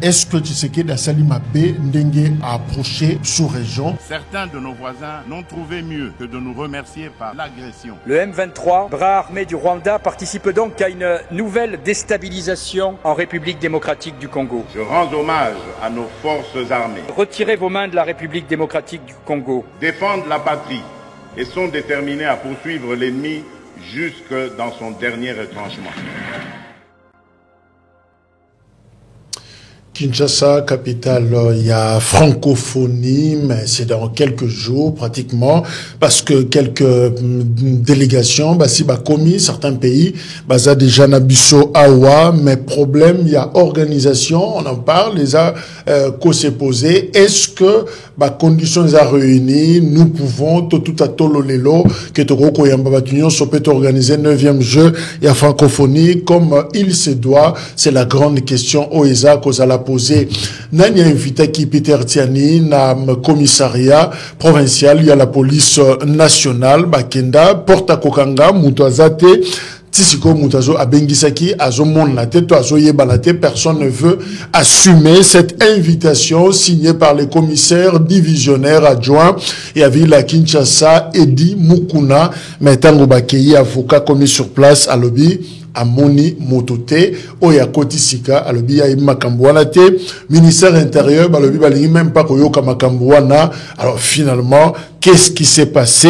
est-ce que Tshisekedi Salima B Ndenge a approché sous-région? Certains de nos voisins n'ont trouvé mieux que de nous remercier par l'agression. Le M23, bras armé du Rwanda, participe donc à une nouvelle déstabilisation en République démocratique du Congo. Je rends hommage à nos forces armées. Retirez vos mains de la République démocratique du Congo. Défendent la patrie et sont déterminés à poursuivre l'ennemi jusque dans son dernier retranchement. Kinshasa, capitale, il y a francophonie, mais c'est dans quelques jours pratiquement, parce que quelques délégations, si commis certains pays, ça déjà nabiso awa, mais problème, il y a organisation, on en parle, les a qu'on s'est posé. Est-ce que conditions les a réunies, nous pouvons tout à tololelo que toko yamba batunyo peut organiser 9e jeu, il y a francophonie comme il se doit, c'est la grande question OESA qu'on a la posé. Nani a invité qui Peter Tiani na commissariat provincial, il y a la police nationale, Bakenda, Porta Kokanga, Mutuazate, Tisiko Mutazo Abengisaki, Azomon la tête, Azo Yebalate, personne ne veut assumer cette invitation signée par les commissaires divisionnaires adjoints et avec la Kinshasa, Edi Mukuna, Metango Bakei, avocat commis sur place à lobby. Amoni Motote, Oya Kotisika, alobi ya Makambouana te, ministère intérieur, balobi balingi même pas koyoka Makambouana. Alors finalement, qu'est-ce qui s'est passé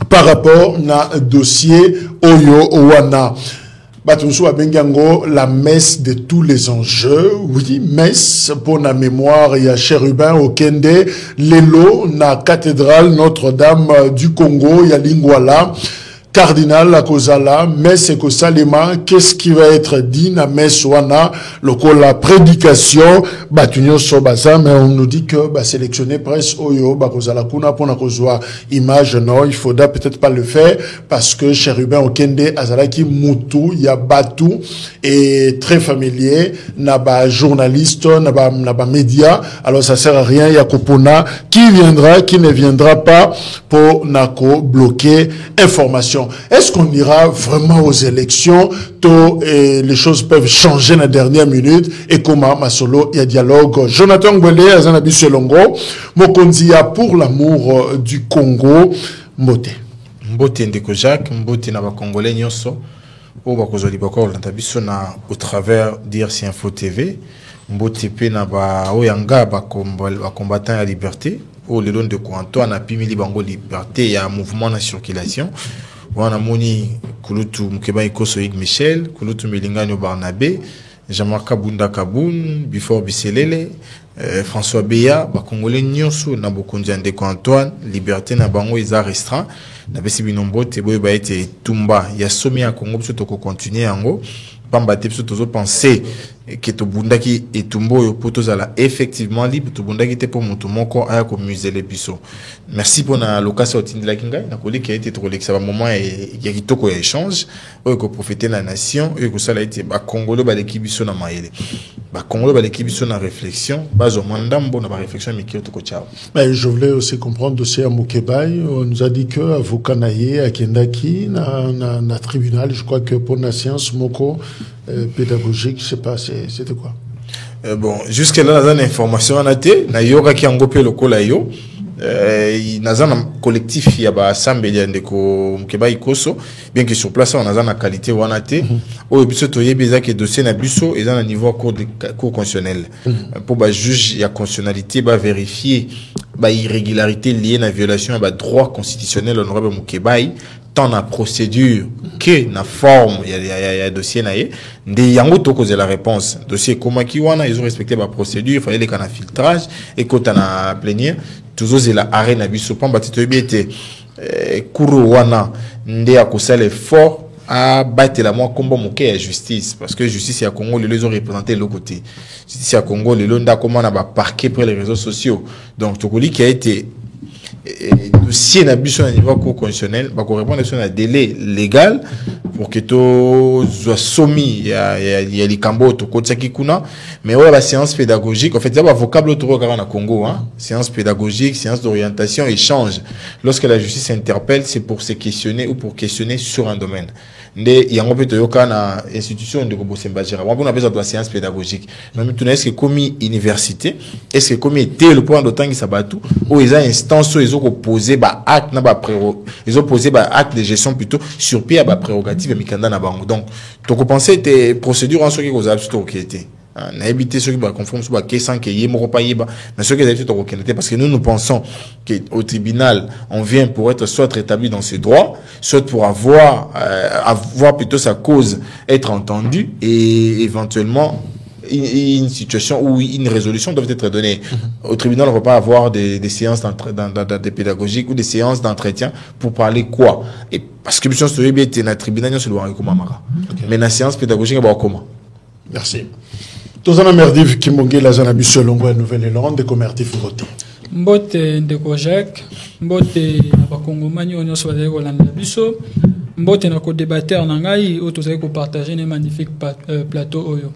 par rapport na dossier Oyo Owana? Batunsu Abengango, la messe de tous les enjeux, oui, messe pour la mémoire, il y a Chérubin au Kende, Lelo, na cathédrale Notre-Dame du Congo, il y a Lingwala, Cardinal la Kozala, messe ko salema, qu'est-ce qui va être dit na messe wana, la prédication, batunyo sobaza, mais on nous dit que, sélectionner presse oyo, kozala kuna pona kozwa image, non, il faudra peut-être pas le faire, parce que Chérubin Okende, azalaki mutu, ya batu, et très familier, na journaliste, na média, alors ça sert à rien, ya kopona, qui viendra, qui ne viendra pas, pour nako bloquer information. Est-ce qu'on ira vraiment aux élections? Les choses peuvent changer dans la dernière minute. Et comment, Masolo, il y a dialogue. Jonathan Gwele, Azanabi Selongo, Mokonzia pour l'amour du Congo, Mbote. Mbote Ndeko Jacques, Mbote Naba Congolais Nyonso, au Bakozoli Bakor, Lantabisona, au travers d'IRC Info TV, Mbote Pe Naba Oyanga, combattant à liberté, au Lelon de Antoine, a Pimili Bango Liberté, il y a un mouvement de circulation. Wana moni Kulutu Mukeba Ikoso Ig Michel, Kulutu Melingano Barnabé, Jean-Marc Kabunda Kaboun, Bifor Biselele, François Beya, Congolais Nyonso, Nabokondia Ndeko Antoine, Liberté na bango isa restreint, na besi binombo te boye ba ete tumba ya somi ya Congo biso toko continuer yango, pamba te biso tozo penser que to bundaki etumbo yo poto zala effectivement libre to bundaki te pour mutu moko aya ko musele biso. Merci pour na location otindila kinga na koli qui a été trop l'exa moment et ya kitoko ya échange o ko profiter la nation e ko sala ete ba Congolo ba l'équipe biso na maele. Ba Congolo ba l'équipe biso na réflexion, ba zo mandambo na ba réflexion mi kio to ko chao. Mais je voulais aussi comprendre dossier à Mokebai, on nous a dit que avocat naye à Kendaki na tribunal, je crois que pour la science moko pédagogique, je sais pas, c'était quoi? Bon, jusqu'à là, dans l'information, on a été, na yoga qui a engopé le colayo, dans un collectif, il y a ba Sambeli Ndeko Mukeba Ikoso, bien que sur place, on a une qualité, on a été, au biso toye beza que dossier na biso, et dans un niveau cour constitutionnel. Pour ba juge, il y a constitutionnalité, ba vérifier, ba irrégularité liée à la violation, ba droit constitutionnel, honorable Mukeba, tant na procédure que na forme il y a dossier naé de yango to cause la réponse dossier comment qui wana ils ont respecté la procédure il fallait les canaux filtrage et quand on a plénière toujours c'est la arène na biso pamba tito biete kuro wana ndé a kosala effort à battre la moi combat moké ya justice parce que justice ya Congo les ont représenté l'autre côté justice ya Congo les londa comment na ba parquet pour les réseaux sociaux donc tokoli qui a été dossier na biso na niveau constitutionnel ba ko répondre sur un délai légal pour que to soit soumis ya likambo to kotsaki kuna mais ouais la séance pédagogique en fait ça va vocable to na Congo hein séance pédagogique séance d'orientation échange lorsque la justice interpelle c'est pour se questionner ou pour questionner sur un domaine nde yango pe toyoka na institution de Bosemba Gérard on a besoin de séance pédagogique mais tout est-ce que commis université est-ce que commis était le point d'autant qui sabatu ou ils ont instance ils ont posé ba acte na ba ils ont posé ba acte de gestion plutôt sur pied à ba prérogative mikanda na bango donc tu penser tes procédures en ce qui cause absolument qui était na éviter ceux qui va conforme sur ba question que yemo pas yeba mais ceux qui ont tout reconnaître parce que nous pensons que au tribunal on vient pour être soit rétabli dans ses droits soit pour avoir plutôt sa cause être entendue et éventuellement une situation où une résolution doit être donnée. Au tribunal, on ne va pas avoir des séances des pédagogiques ou des séances d'entretien pour parler quoi. Et parce que je suis bien dans le tribunal, c'est le mais la séance pédagogique, on va comment. Merci. Tous en Merdiv qui m'ont la zone à Longo Nouvelle-Zélande de commertif voté. Mbote ndeko Jacques, mbote bakongomani onyo swazali kolanda biso, mbote na ko débatteur na ngai o tozali ko partager ne magnifique plateau oyo.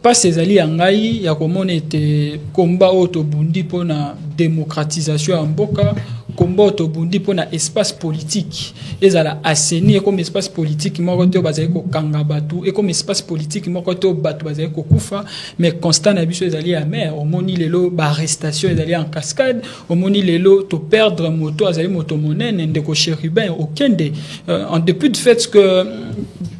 Pas ezali ya ngai ya komona ete komba o to bundi pona démocratisation ya mboka, komba o to bundi pona espace politique ezala assainir comme espace politique moko to bazali ko kanga batu et comme espace politique moko to batu bazali ko kufa mais constant na biso ezali ya mer omoni lelo ba arrestation ezali en cascade omoni lelo to perdre moto azali moto monene ndeko chérubin okende en dépit du fait que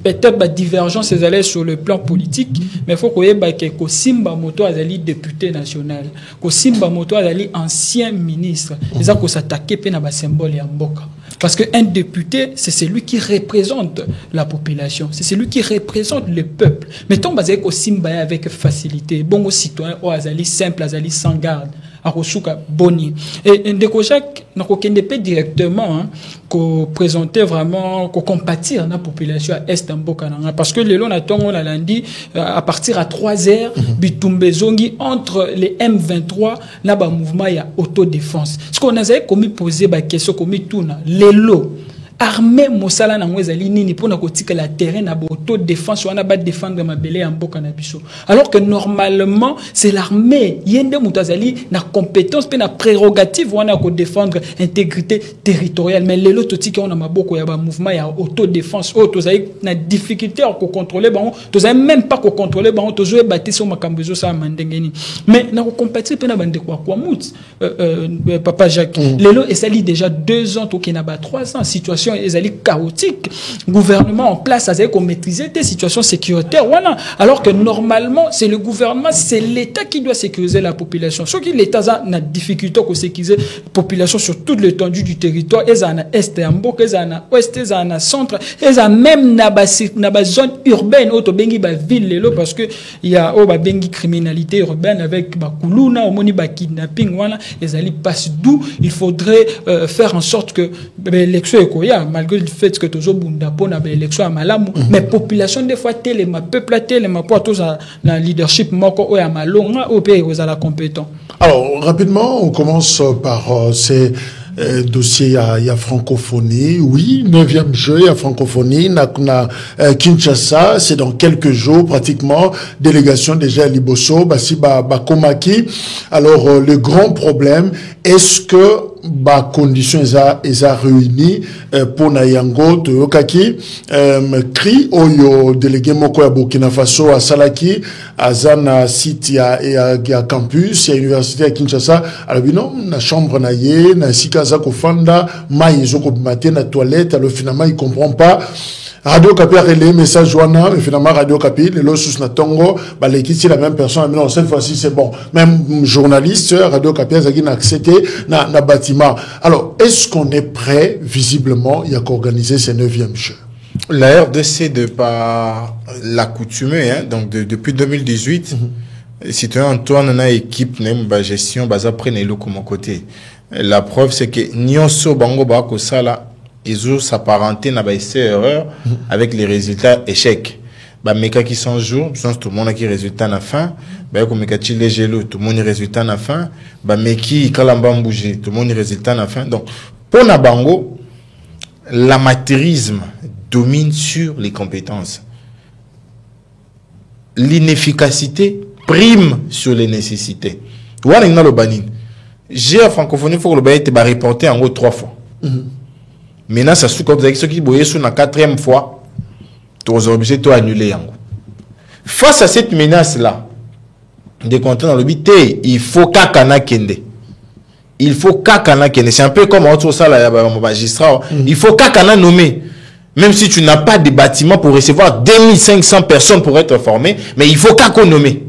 peut-être ba divergence ezali sur le plan politique mais faut koyeba ke ko simba moto azali député national ko simba moto azali ancien ministre eza ko s'attaquer pe na ba symbole ya mboka. Parce qu'un député, c'est celui qui représente la population, c'est celui qui représente le peuple. Mettons basé au Simbaye avec facilité, bon aux citoyens, aux azali simple, azali sans garde, à Rosuka boni. Et Ndeko Jacques n'a aucun pas directement qu'on présentait vraiment, qu'on compatir la population à Est en Bokananga. Parce que le long on a lundi, à partir à 3h, Bitumbe Zongi, entre les M23, n'a pas mouvement, il y a autodéfense. Ce qu'on a commis poser la question, commis tout, l'élo. Armée Mosala na mwezali nini pona kotika la terrain na auto défense wana ba défendre mabele en mboka na biso alors que normalement c'est l'armée yende mutazali na compétence pe na prérogative wana ko défendre intégrité territoriale mais lelo totika on a maboko ya ba mouvement ya auto défense auto zali na difficulté à ko contrôler ba to zali même pas ko contrôler ba to zo ebati so makambezo sa mandengeni mais na ko compétir pe na bande kwa mut papa Jacques lelo esali déjà 2 ans to kena ba 3 ans situation est chaotique, gouvernement en place a maîtriser des situations sécuritaires, voilà. Alors que normalement, c'est le gouvernement, c'est l'État qui doit sécuriser la population. Ce qui l'État a une difficulté à sécuriser la population sur toute l'étendue du territoire, ils ont est en bok, ils ont ouest, ils ont centre, ils ont même na zone urbaine, auto bengi ba ville parce que il y a bengi criminalité urbaine avec ba kuluna, omoni ba kidnapping, voilà. Ils allaient passer d'où il faudrait faire en sorte que l'élection est quoi. Malgré le fait que tous bunda pona ba élection à malamu mais population des fois telema peuple telema pour tous la leadership moko o ya malonga au pays aux la compétent. Alors rapidement on commence par ces dossier il y a francophonie, oui, 9e jeu, il y a francophonie, Kinshasa, c'est dans quelques jours, pratiquement, délégation déjà à Liboso, Basi Bakomaki. Alors, le grand problème, est-ce que conditions eza réunies pour Nayango Toyokaki cri oyo délégué moko ya Burkina Faso à Salaki azana site ya campus ya université à Kinshasa alors non na chambre na ye na sikaza ko fanda mai zoko matin na toilette alors finalement il comprend pas. Radio Kapi a relayé message wana mais finalement Radio Kapi les losus na tongo ba l'équipe la même personne mais non cette fois-ci c'est bon même journaliste Radio Kapi a zaki na accepté na bâtiment. Alors est-ce qu'on est prêt visiblement il y a qu'organiser ces 9e jeux? La RDC de par l'accoutumée donc depuis 2018 citoyen Antoine na équipe na gestion baza prenne le comme côté. La preuve c'est que nyonso bango ba ko sala ils ont s'apparenté na erreur avec les résultats échecs. Bah meka qui 100 jours, je pense tout le monde a qui résultat à la fin. Bah comme meka chile gelo, tout le monde résultat à la fin. Bah meki kalamba bouger, tout le monde résultat à la fin. Donc pour na bango, l'amateurisme domine sur les compétences. L'inefficacité prime sur les nécessités. Wana ngalo banin. J'ai la francophonie faut que le bain te reporter en gros 3 fois. Maintenant, ça sous comme ceux qui boyaient sur la 4e fois, tu es obligé de annuler. Face à cette menace-là, des contrats dans le but, il faut qu'Akana Kende. Il faut qu'Akana Kende. C'est un peu comme autre ça, là, magistrat. Il faut qu'Akana nommer. Même si tu n'as pas de bâtiment pour recevoir 2500 personnes pour être formées, mais il faut qu'Akana nommer.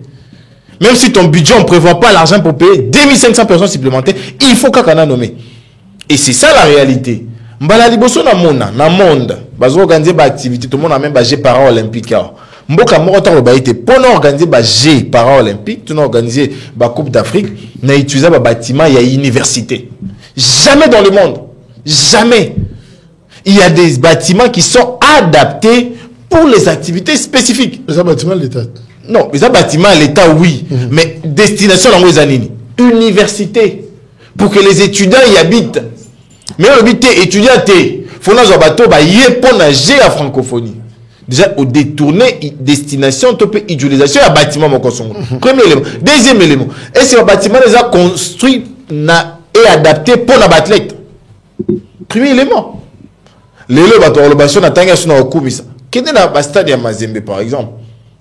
Même si ton budget, on ne prévoit pas l'argent pour payer 2500 personnes supplémentaires, il faut qu'Akana nommer. Et c'est ça la réalité. Mbala liboso na monde, bazo organiser ba activité, tout le monde a même ba jeux para-olympiques. Mboka moko ta ba été pour organiser ba jeux para-olympiques, tout organiser ba Coupe d'Afrique, na utiliser ba bâtiment, il y a université. Jamais dans le monde, jamais. Il y a des bâtiments qui sont adaptés pour les activités spécifiques. Les bâtiments de l'État. Non, les bâtiments de l'État oui, mais destination dans les années. Université pour que les étudiants y habitent. Mais le but étudiant il faut que bateau ba yé pour nager à francophonie. Déjà au détourner destination topé utilisation à bâtiment mon consommer. Premier élément. Deuxième élément, est-ce que le bâtiment déjà construit et adapté pour la athlète? Premier élément. Le bateau le bâtiment na tanga sur na okumisa. Kende na stade ya Mazembe par exemple.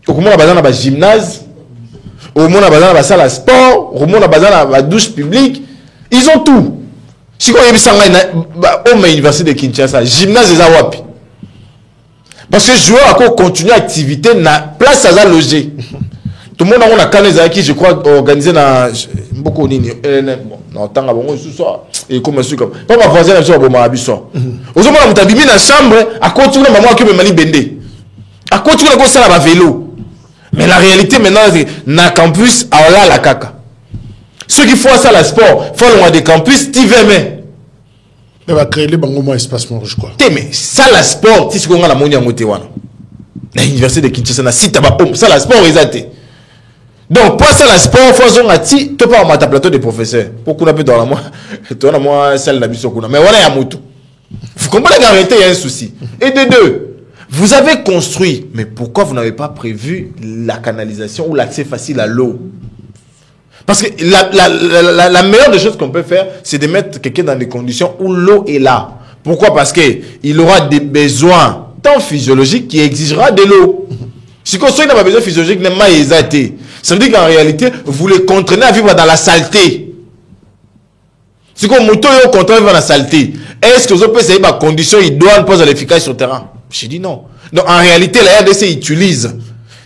Au moment na bazana ba gymnase, au moment na bazana ba salle à sport, au moment na bazana ba douche publique, ils ont tout. Si on a une université de Kinshasa, gymnase des Awapi. Parce que les joueurs à continuer l'activité, na place à loger. Tout le monde a un canal qui, je crois, organisé dans beaucoup de non, tant que ce soir. Et comme ça, pas ma voisine, je suis au Marabiso. Aujourd'hui, on a mis dans la chambre, à continuer maman qui me m'a bendé. À continuer à ça à vélo. Mais la réalité maintenant, c'est na campus à la caca. Ceux qui font ça la sport, font loin des campus, tu veux mais. Il va créer les bangos espace je crois. Mais ça la sport, si on a la monnaie à Motewana. L'université de Kinshasa na site ba ça la sport exacté. Donc pour ça la sport, faut on a ti to pas en plateau des professeurs. Pourquoi on a peu dans la moi, toi na moi celle na biso kuna. Mais voilà ya moto. Vous comprenez qu'en réalité il y a un souci. Et de deux, vous avez construit, mais pourquoi vous n'avez pas prévu la canalisation ou l'accès facile à l'eau? Parce que la meilleure des choses qu'on peut faire, c'est de mettre quelqu'un dans des conditions où l'eau est là. Pourquoi? Parce qu'il aura des besoins tant physiologiques qui exigera de l'eau. Si on n'a pas besoin physiologique, n'est pas exalté. Ça veut dire qu'en réalité, vous les contraignez à vivre dans la saleté. Si on monte au contraire vivre dans la saleté, est-ce que vous pouvez essayer par condition idoine pour l'efficace sur le terrain? J'ai dit non. Donc en réalité, la RDC utilise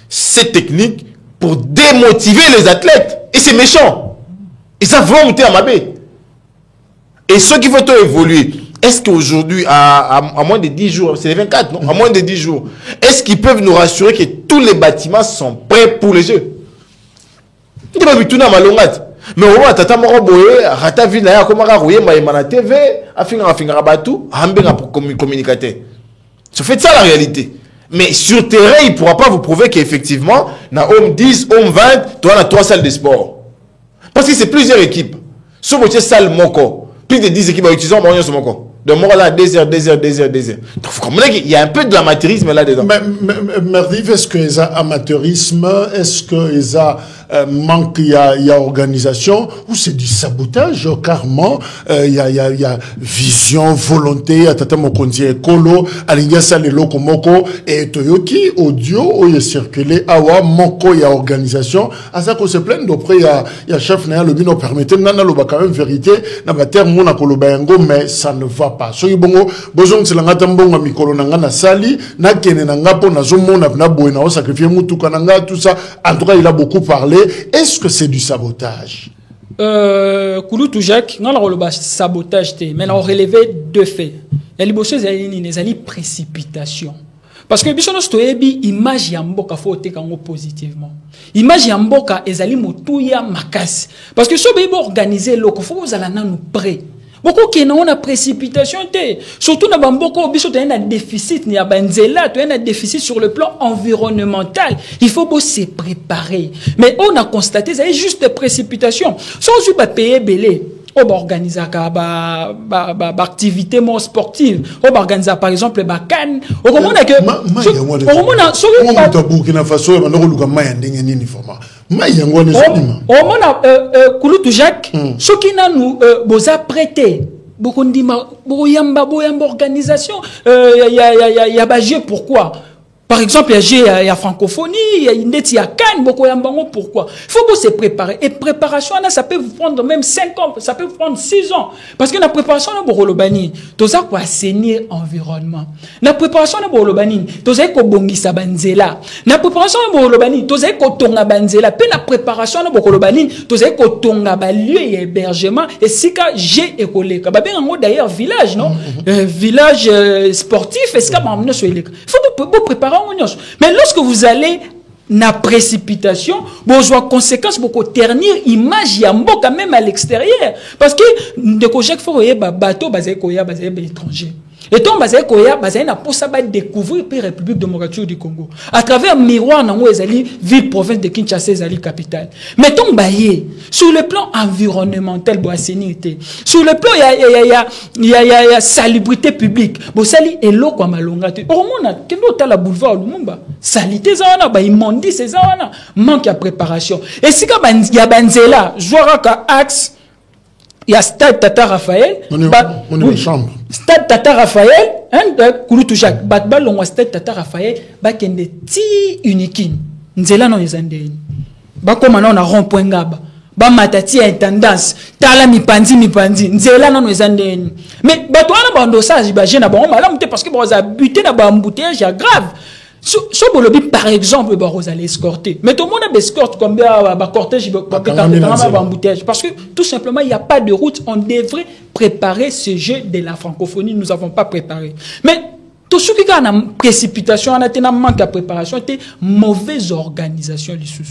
ces techniques pour démotiver les athlètes. Et c'est méchant. Et ça va monter à Mabé. Et ceux qui vont évoluer, est-ce qu'aujourd'hui, à moins de 10 jours, c'est les 24, non? À moins de 10 jours, est-ce qu'ils peuvent nous rassurer que tous les bâtiments sont prêts pour les Jeux? Il n'y a pas tout dans ma longueur. Mais au moins, tata moroboye, rata vina, comme on a la TV, afin batou, hambera pour communicateur. Ça fait ça la réalité. Mais sur terrain, il ne pourra pas vous prouver qu'effectivement, dans Home 10, Home 20, tu as 3 salles de sport. Parce que c'est plusieurs équipes. Sur votre salle Moko, plus de 10 équipes à utiliser en moyen sur Moko. De moi là, désert. Donc vous comprenez qu'il y a un peu de l'amateurisme là-dedans. Mais Merdiv, est-ce qu'il y a amateurisme? Est-ce qu'il y a manque, il y a organisation? Ou c'est du sabotage, carrément? Il y a vision, volonté, atata mokonzi ekolo, alinga sale loko moko, et toyoki, audio, où il est circulé, awa, moko, il y a organisation. À ça qu'on se plaint, d'après, il y a chef, le bino permettait, nana loba quand même vérité, n'a pas terme, mona kolobayango, mais ça ne va pas. Soki bongo, bozong selanga tambonga mikolo nanga na sali, na kene nanga po na zomona na boye na o sacrifier mutuka nanga, tout ça. En tout cas, il a beaucoup parlé. Est-ce que c'est du sabotage? Kouloutou Jacques, on a le sabotage, mais on a relevé deux faits. Il y a des précipitations. Parce que biso no stoyebi image ya mboka faut te kango positivement. Image ya mboka ezali mutuya makasi. Parce que so be organiser loko faut vous allana nous prêt. Beaucoup qui n'ont pas de précipitation, surtout dans Bamboko, il y a un déficit, il y a un déficit sur le plan environnemental. Il faut se préparer. Mais on a constaté, ça y est juste des précipitations. Sans pas payer belé, on va organiser des activités sportives. On va organiser par exemple des cannes. On va Kouloutou Jacques, ceux qui nous prêté bokondima boyamba organisation ya baje pourquoi par exemple il y a francophonie il y a indeti ya Cannes bokoyambango pourquoi il faut se préparer et préparation ça peut vous prendre même 5 ans ça peut vous prendre 6 ans parce que la préparation na bokolobani toza ko assainir environnement la préparation na bokolobani toza ko bongisa banzela na préparation na bokolobani toza ko tonga banzela pe na préparation na bokolobani toza ko tonga ba lieu hébergement et sika j'ai écoleka ba benga ngo d'ailleurs village non village sportif est-ce que mamno so eleka il faut préparer. Mais lorsque vous allez na précipitation, vous avez conséquences beaucoup ternir image yambo quand même à l'extérieur parce que de chaque fois il bateau basé koya basé étranger. Et donc basé koya basé na pour ça ba découvrir la République démocratique du Congo à travers miroir na ezali ville province de Kinshasa ezali capitale. Mettons baye sur le plan environnemental bo assainité. Sur le plan il y a salubrité publique. Bo sali eloko malonga te. Ormona kendo ta la boulevard Lumumba. Salité za wana ba immondice za wana manque de préparation. Et si ka ya banzela jouera ka axe il y a Stade Tata Raphaël. Chambre. Stade Tata Raphaël, Kouloutou Jacques, Batbal, on Stade Tata Raphaël, Bakende ti unikin. Nzela non ezandeni. Bakoma na rond-point ngaba. Ba matati intendance. Tala mipandi. Nzela non ezandeni. Mais bato wana bandosage ba jena ba malamu te parce que ba za buter na ba embouteillage grave. So bolobi par exemple ba allez escorter mais tout le monde a escorte comme ba cortège ba embouteillage parce que tout simplement il y a pas de route on devrait préparer ce jeu de la francophonie nous avons pas préparé mais tout ce qui a une précipitation on a tellement manque de préparation c'était mauvaise organisation les sous.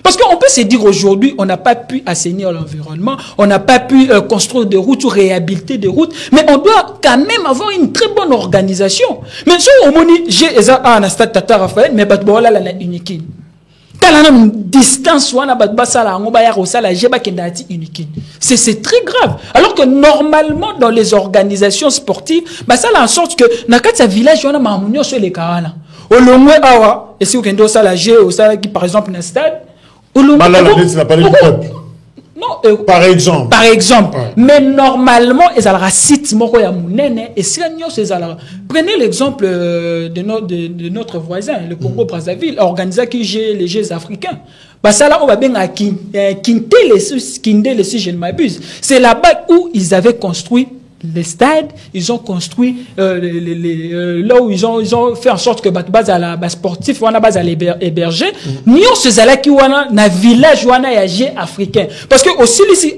Parce qu'on peut se dire aujourd'hui, on n'a pas pu assainir l'environnement, on n'a pas pu construire des routes ou réhabiliter des routes, mais on doit quand même avoir une très bonne organisation. Mais si on dit, j'ai un stade Tata Raphaël, mais voilà la unique. Quand on a une distance, on a c'est très grave. Alors que normalement, dans les organisations sportives, ça a en sorte que dans le village, on a un sur les carana. Au long awa, et si vous avez ça la G, ou ça qui par exemple dans le stade, non, par exemple. Par exemple. Ouais. Mais normalement, ils ont un site et si prenez l'exemple de notre voisin, le Congo Brazzaville, organisé qui gère les Jeux africains. Ça là, on va bien à Kinde, je ne m'abuse. C'est là-bas où ils avaient construit les stades, ils ont construit là où ils ont fait en sorte que base à la base sportif wana base à l'héberger ni on se zala ki wana na village wana ya jeu africain parce que aussi ici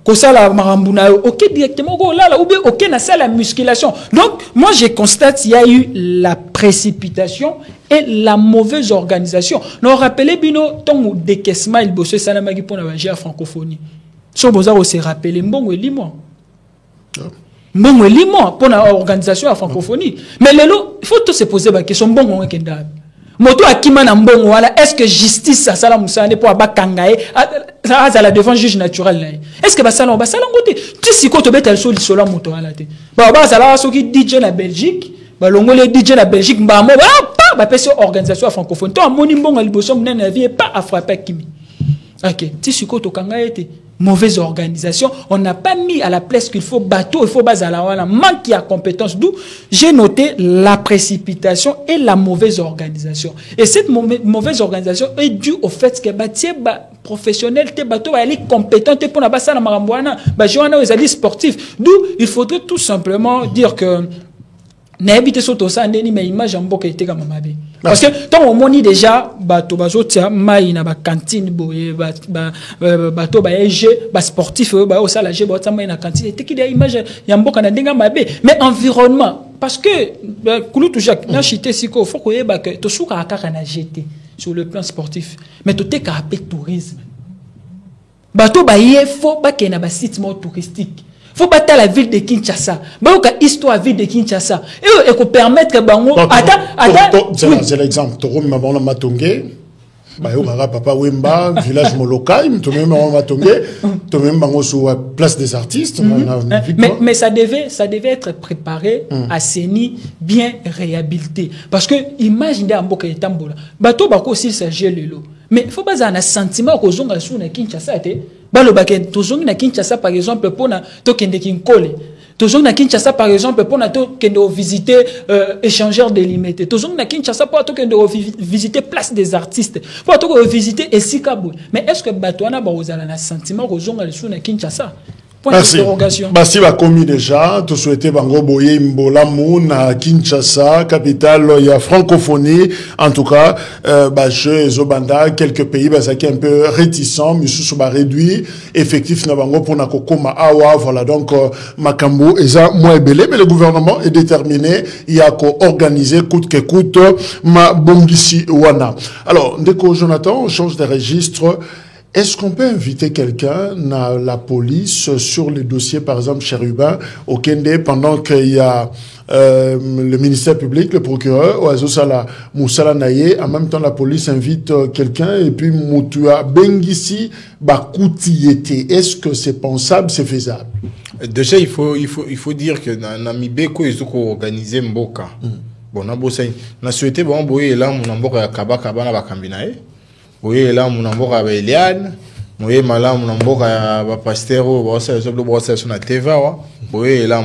ko sala marambuna OK directement go là ou bien OK na ça la musculation donc moi je constate il y a eu la précipitation et la mauvaise organisation nous rappelez bino ton décaissement il bosse ça na magi pour la jeu francophonie so boza o se rappeler mbongo elimo Bon, pour l'organisation à francophonie. Mais il faut tout se poser la question. Bon, moto akima na mbongo wala est-ce que justice ça sala musane pour abakangaye ça la défense juge naturel est-ce que basala ngote tu siko to betel so lisolo moto wala te ba sala so ki DJ na Belgique ba longole DJ na Belgique mbamo ba pese organisation à francophonie to amoni mbongo liboso munene na vie pas à frapper kimi OK tu siko to kangaye te mauvaise organisation, on n'a pas mis à la place qu'il faut bateau, il faut bazalawana, manque à compétence. D'où j'ai noté la précipitation et la mauvaise organisation. Et cette mauvaise organisation est due au fait que bâtir professionnel, te bateau va aller compétent pour la basse à la marambouana, joana aux alliés sportifs. D'où il faudrait tout simplement dire que n'habite surtout ça mais image en boka était comme mabe parce que tant on moni déjà bato bazotia mai na ba cantine boye bato ba EG ba sportif ba au sala G ba mai na cantine était qui des image ya mboka na ndinga mabe mais environnement parce que Kouloutou Jacques na chité siko faut que ba que to suka akaka na jeté sur le plan sportif mais to te ka tourisme bato ba faut ba ke na ba site touristique faut battre la ville de Kinshasa. Baoka histoire ville de Kinshasa. Et qu'on permettre que bango c'est l'exemple. Toro mabona matongé. Bayoka papa Wemba village molokai, to même matongé, to même bango sur place des artistes. Mais ça devait être préparé, assaini, bien réhabilité parce que imagine un mboka etambola. Bato bako aussi s'agit lelo. Mais il faut pas un sentiment que zonga sur na Kinshasa te. Balo baken tozongi na Kinshasa par exemple pour na tokende kinkole Toujours na Kinshasa par exemple pour na to kendo visiter échangeur délimité. Toujours na Kinshasa pour to kendo visiter place des artistes. Pour to visiter Esikabu. Mais est-ce que Batouana ba ozala na sentiment kozonga le sou na Kinshasa? Merci. Basi ba commis déjà, tu souhaitais bango boye mbolamu na Kinshasa, capitale ya francophonie. En tout cas, je zobanda quelques pays qui un peu réticents, mais sous ba réduit effectif na bango pour na kokoma awa. Voilà donc makambo eza moins belé, mais le gouvernement est déterminé. Il y a qu'à organiser coûte que coûte ma bongisi wana. Alors, ndeko Jonathan, on change de registre. Est-ce qu'on peut inviter quelqu'un, la police, sur les dossiers, par exemple, Chérubin, au Kende, pendant qu'il y a le ministère public, le procureur, ou Azosala Moussala Naye, en même temps, la police invite quelqu'un, et puis Moutua Bengisi Bakoutiete. Est-ce que c'est pensable, c'est faisable? Déjà, il faut dire que Namibeko, ils ont organisé Mboka. Bon, on a souhaité, bon, boye là, mon Mboka ya Kaba na Bakambinae. Oui, là, mon amboka ba Eliane. Oui, là, mon amboka ba Pastero, ba sur la TV. Oui, là,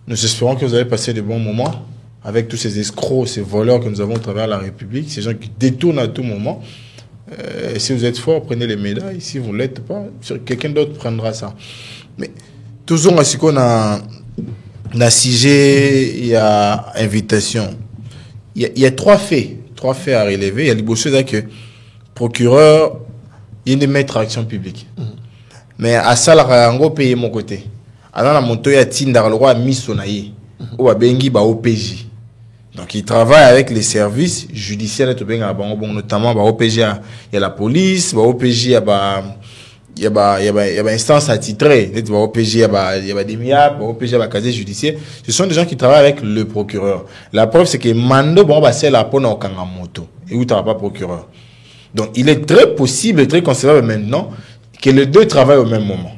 nous espérons que vous allez passer de bons moments avec tous ces escrocs, ces voleurs que nous avons à travers la République, ces gens qui détournent à tout moment. Si vous êtes fort, prenez les médailles. Si vous ne l'êtes pas, quelqu'un d'autre prendra ça. Mais toujours à ce qu'on a sujet, il y a invitation. Il y a trois faits à relever. Il y a les choses que procureur, il y a des maîtres action publique. Mais à ça, la rango paye mon côté. Alors, la moto ya tinda le roi misonaye. Ou à bengi ba OPJ. Donc, il travaille avec les services judiciaires notamment ba OPJ, il y a la police, ba OPJ, il y a instance attitrée. Ba OPJ, il y a des MIAP, ba OPJ, il y a casier judiciaire. Ce sont des gens qui travaillent avec le procureur. La preuve, c'est que Mando, c'est la peau dans moto. Et où tu n'as pas procureur. Donc, il est très possible et très concevable maintenant que les deux travaillent au même moment.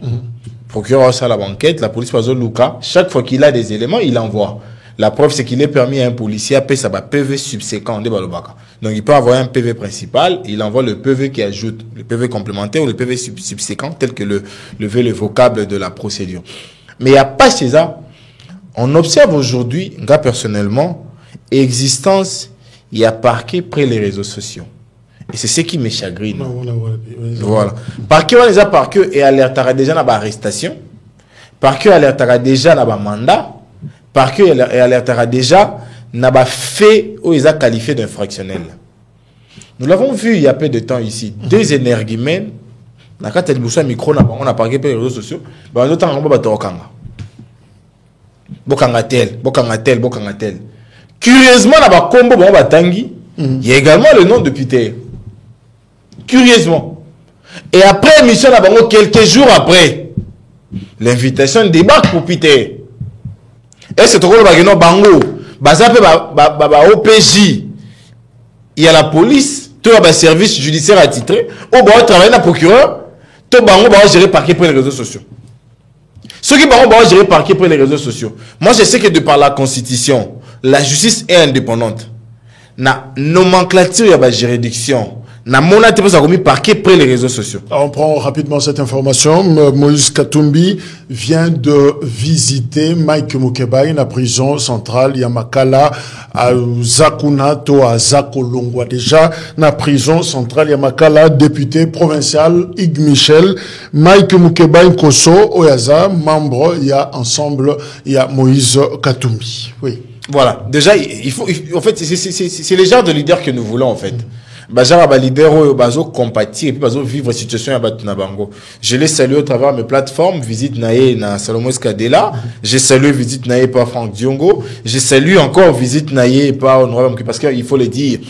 Procureur a la banquette, la police passe au Luka. Chaque fois qu'il a des éléments, il envoie. La preuve, c'est qu'il est permis à un policier à payer sa PV subséquent de Balobaka. Donc, il peut avoir un PV principal, il envoie le PV qui ajoute, le PV complémentaire ou le PV subséquent, tel que le vocable de la procédure. Mais il n'y a pas chez ça. On observe aujourd'hui, moi personnellement, existence, il y a parquet près les réseaux sociaux. Et c'est ce qui me chagrine. Voilà. Parquet, on les a parquet et alertera déjà dans l'arrestation. Parquet alertera déjà dans le mandat. Parquet et alertera déjà dans le fait où ils ont qualifié d'infractionnel. Nous l'avons vu il y a peu de temps ici. Deux énergumènes, dans le cas de micro, on a parqué pour les réseaux sociaux. On a tel. Curieusement, dans le combo, il y a également le nom de Peter. Curieusement. Et après l'émission, quelques jours après, l'invitation débarque pour Peter. Et c'est trop le bango. OPJ. Il y a la police, tout le service judiciaire attitré. Au bas, travailler dans le procureur, tout le bango va gérer parquet pour les réseaux sociaux. Ceux qui vont gérer parquet pour les réseaux sociaux. Moi, je sais que de par la Constitution, la justice est indépendante. Na nomenclature, il y a la juridiction. Na monate pour ça commis parquet près les réseaux sociaux. On prend rapidement cette information. Moïse Katumbi vient de visiter Mike Mukebai, la prison centrale Yamakala à Zakuna to à Zakolongwa. Déjà, la prison centrale Yamakala, député provincial Ig Michel, Mike Mukebai Koso, Oyaza, membre, il y a ensemble, il y a Moïse Katumbi. Oui. Voilà. Déjà, en fait, c'est les genres de leaders que nous voulons, en fait. Bajar leader bazo compatir et puis bazo vivre situation à Batunabango. Je les salue au travers de mes plateformes, visite naé na Salomon Skadela, je salue visite naé par Franck Diongo, je salue encore visite naé par honorable parce qu'il faut le dire,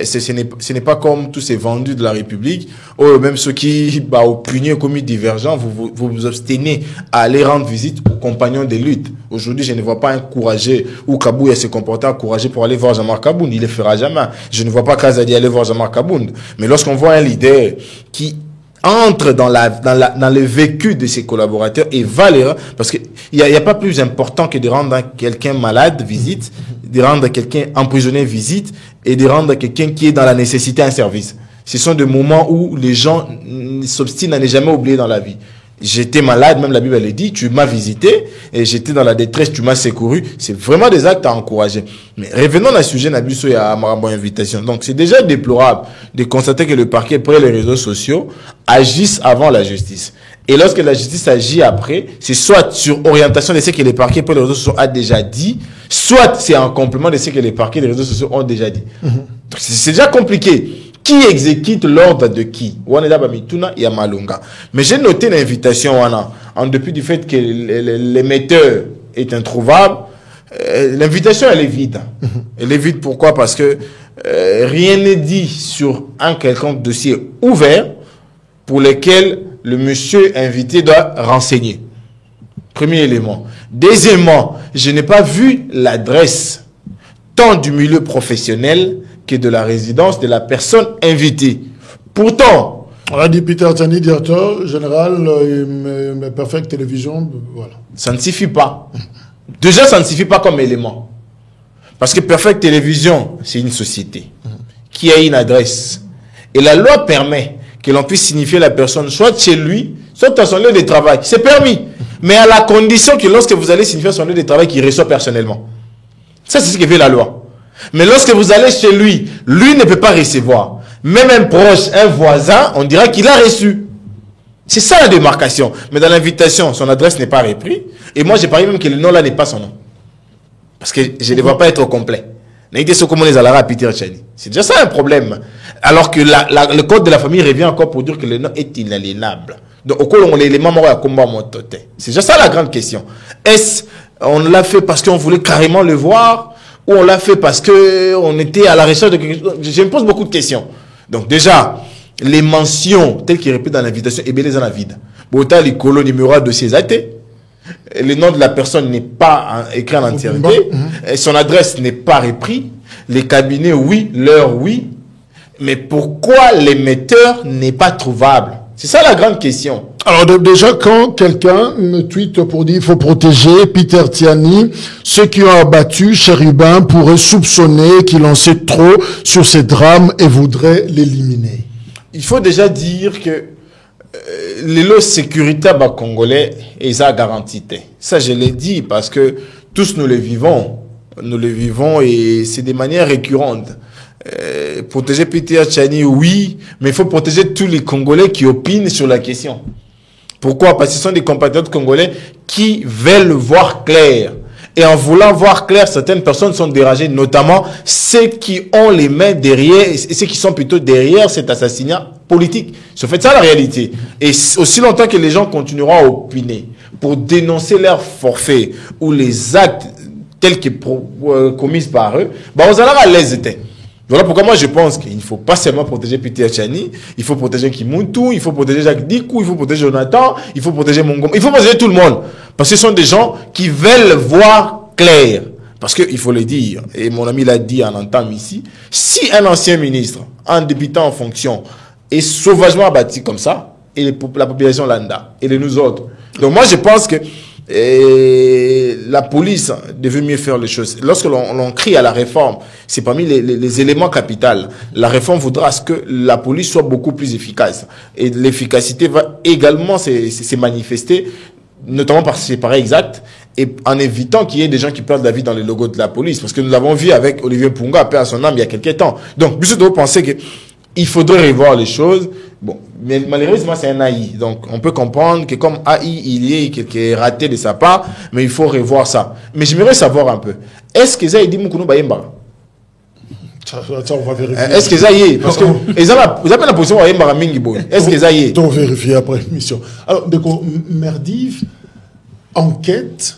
ce n'est pas comme tous ces vendus de la République, ou même ceux qui, opinions commis divergents, vous vous abstenez à aller rendre visite aux compagnons de lutte. Aujourd'hui, je ne vois pas un courageux ou Kabouya se comporter courageux pour aller voir Jean-Marc Kabound. Il ne le fera jamais. Je ne vois pas Kazadi aller voir Jean-Marc Kabound. Mais lorsqu'on voit un leader qui entre dans le vécu de ses collaborateurs et va les rendre, parce qu'il n'y a pas plus important que de rendre quelqu'un malade visite, de rendre quelqu'un emprisonné visite et de rendre quelqu'un qui est dans la nécessité un service. Ce sont des moments où les gens s'obstinent à ne jamais oublier dans la vie. J'étais malade, même la Bible elle dit, tu m'as visité, et j'étais dans la détresse, tu m'as secouru. C'est vraiment des actes à encourager. Mais revenons à sujet Nabiso et à Marambo Invitation. Donc c'est déjà déplorable de constater que le parquet, après les réseaux sociaux, agisse avant la justice. Et lorsque la justice agit après, c'est soit sur orientation de ce que les parquets, après les réseaux sociaux a déjà dit, soit c'est en complément de ce que les parquets, les réseaux sociaux ont déjà dit. C'est déjà compliqué. Qui exécute l'ordre de qui? Mais j'ai noté l'invitation en dépit du fait que l'émetteur est introuvable. L'invitation elle est vide. Elle est vide pourquoi? Parce que rien n'est dit sur un quelconque dossier ouvert pour lequel le monsieur invité doit renseigner. Premier élément. Deuxièmement, je n'ai pas vu l'adresse tant du milieu professionnel que de la résidence de la personne invitée. Pourtant, on a dit Peter Tiani, directeur général Perfect Télévision, voilà. Ça ne suffit pas. Déjà, ça ne suffit pas comme élément. Parce que Perfect Télévision, c'est une société qui a une adresse. Et la loi permet que l'on puisse signifier la personne soit chez lui, soit dans son lieu de travail. C'est permis. Mais à la condition que lorsque vous allez signifier son lieu de travail, qu'il reçoit personnellement. Ça, c'est ce que fait la loi. Mais lorsque vous allez chez lui, lui ne peut pas recevoir. Même un proche, un voisin, on dira qu'il a reçu. C'est ça la démarcation. Mais dans l'invitation, son adresse n'est pas reprise. Et moi, j'ai parié même que le nom là n'est pas son nom. Parce que je ne vois pas être au complet. C'est déjà ça un problème. Alors que le code de la famille revient encore pour dire que le nom est inaliénable. Donc, au cas où on l'élément mort à combat mototé. C'est déjà ça la grande question. Est-ce on l'a fait parce qu'on voulait carrément le voir? Ou on l'a fait parce qu'on était à la recherche de quelque chose? Je me pose beaucoup de questions. Donc déjà, les mentions telles qu'ils répètent dans l'invitation, et bien les en a vide. Bota l'icolo numéro de ses athées. Le nom de la personne n'est pas écrit en entièreté. Son adresse n'est pas reprise. Les cabinets, oui. L'heure, oui. Mais pourquoi l'émetteur n'est pas trouvable? C'est ça la grande question. Alors déjà, quand quelqu'un me tweete pour dire il faut protéger Peter Tiani, ceux qui ont abattu Chérubin pourraient soupçonner qu'il en sait trop sur ces drames et voudraient l'éliminer. Il faut déjà dire que les lois sécuritaires congolais, ils ont garanti. Ça, je l'ai dit parce que tous nous les vivons. Nous les vivons et c'est de manière récurrente. Protéger Peter Tiani, oui, mais il faut protéger tous les Congolais qui opinent sur la question. Pourquoi? Parce que ce sont des compatriotes congolais qui veulent voir clair. Et en voulant voir clair, certaines personnes sont dérangées, notamment ceux qui ont les mains derrière, et ceux qui sont plutôt derrière cet assassinat politique. C'est en fait ça la réalité. Et aussi longtemps que les gens continueront à opiner pour dénoncer leurs forfaits ou les actes tels que commis par eux, on allera à l'aise. Voilà pourquoi moi je pense qu'il ne faut pas seulement protéger Peter Tiani, il faut protéger Kimuntu, il faut protéger Jacques Dikou, il faut protéger Jonathan, il faut protéger Mongoma, il faut protéger tout le monde. Parce que ce sont des gens qui veulent voir clair. Parce qu'il faut le dire, et mon ami l'a dit en entame ici, si un ancien ministre, un débutant en fonction, est sauvagement abattu comme ça, et la population lambda, et nous autres. Donc moi je pense que la police devait mieux faire les choses. Lorsque l'on crie à la réforme, c'est parmi les éléments capitaux. La réforme voudra que la police soit beaucoup plus efficace. Et l'efficacité va également se manifester, notamment par ses pareils exacts, et en évitant qu'il y ait des gens qui perdent la vie dans les logos de la police. Parce que nous l'avons vu avec Olivier Punga, paix à son âme, il y a quelques temps. Donc, je dois penser qu'il faudrait revoir les choses. Bon, mais malheureusement, c'est un AI. Donc, on peut comprendre que comme AI, il y a quelques ratés de sa part, mais il faut revoir ça. Mais j'aimerais savoir un peu. Est-ce que ça, il dit Moukonou Bayemba? Ça, on va vérifier. Est-ce que ça y est? Parce que, vous avez la position Bayemba Mingi Boy. Est-ce que ça y est? On va vérifier après l'émission. Alors, donc, Merdiv, enquête.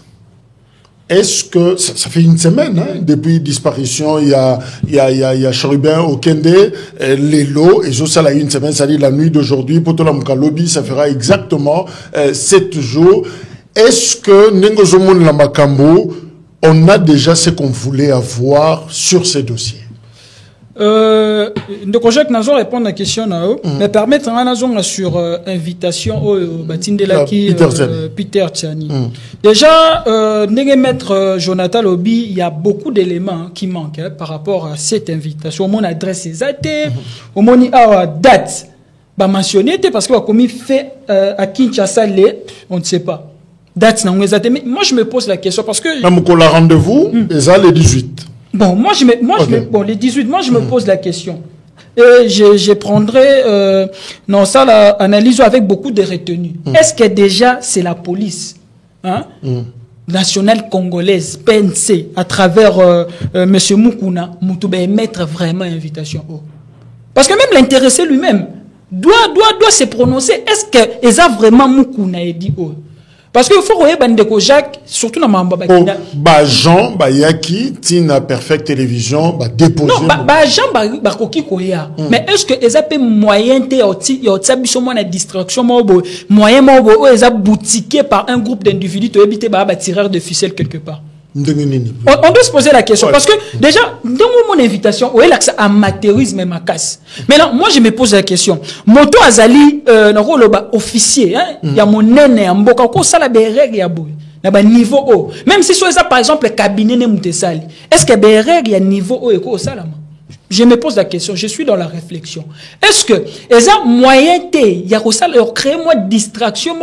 Est-ce que ça fait une semaine depuis disparition, il y a Chérubin au Kende, les lots, et ça là une semaine, c'est-à-dire la nuit d'aujourd'hui, pour tout le lobby, ça fera exactement 7 jours. Est-ce que Nengozomon Lamakambo, on a déjà ce qu'on voulait avoir sur ces dossiers? Donc, je vais répondre à la question, mais permettre sur invitation au Batindela Peter Tiani. Déjà, maître Jonathan Lobby, il y a beaucoup d'éléments qui manquent par rapport à cette invitation. Mon adresse est au mon date mentionné parce que commis fait à Kinshasa on ne sait pas. Date mais moi je me pose la question parce que même qu'on la rendez-vous ça les 18. Bon, moi les 18 moi je me pose la question. Et je prendrai non ça l'analyse avec beaucoup de retenue. Est-ce que déjà c'est la police nationale congolaise PNC à travers monsieur Mukuna Mutuba émettre vraiment invitation parce que même l'intéressé lui-même doit se prononcer. Est-ce que eza vraiment Mukuna et dit parce que il faut que bandeko Jacques surtout dans Mamba Bakina Jean Yaki tina Perfect Télévision déposer non Jean koki koya mais est-ce que eza pe moyen te yoti biso mo na distraction moyen mo eza boutiqué par un groupe d'individus to habité tireur de ficelle quelque part. On doit se poser la question parce que déjà dans mon invitation où est l'accès amateurisme et ma casse. Maintenant moi je me pose la question moto azali officier il y a mon nene en mboka ko sala be règle ya boy na ba niveau haut même si ça par exemple cabinet ne mutesali est-ce que be règle ya niveau haut et ko sala je me pose la question, je suis dans la réflexion. Est-ce que les moyens il y a créer moi distraction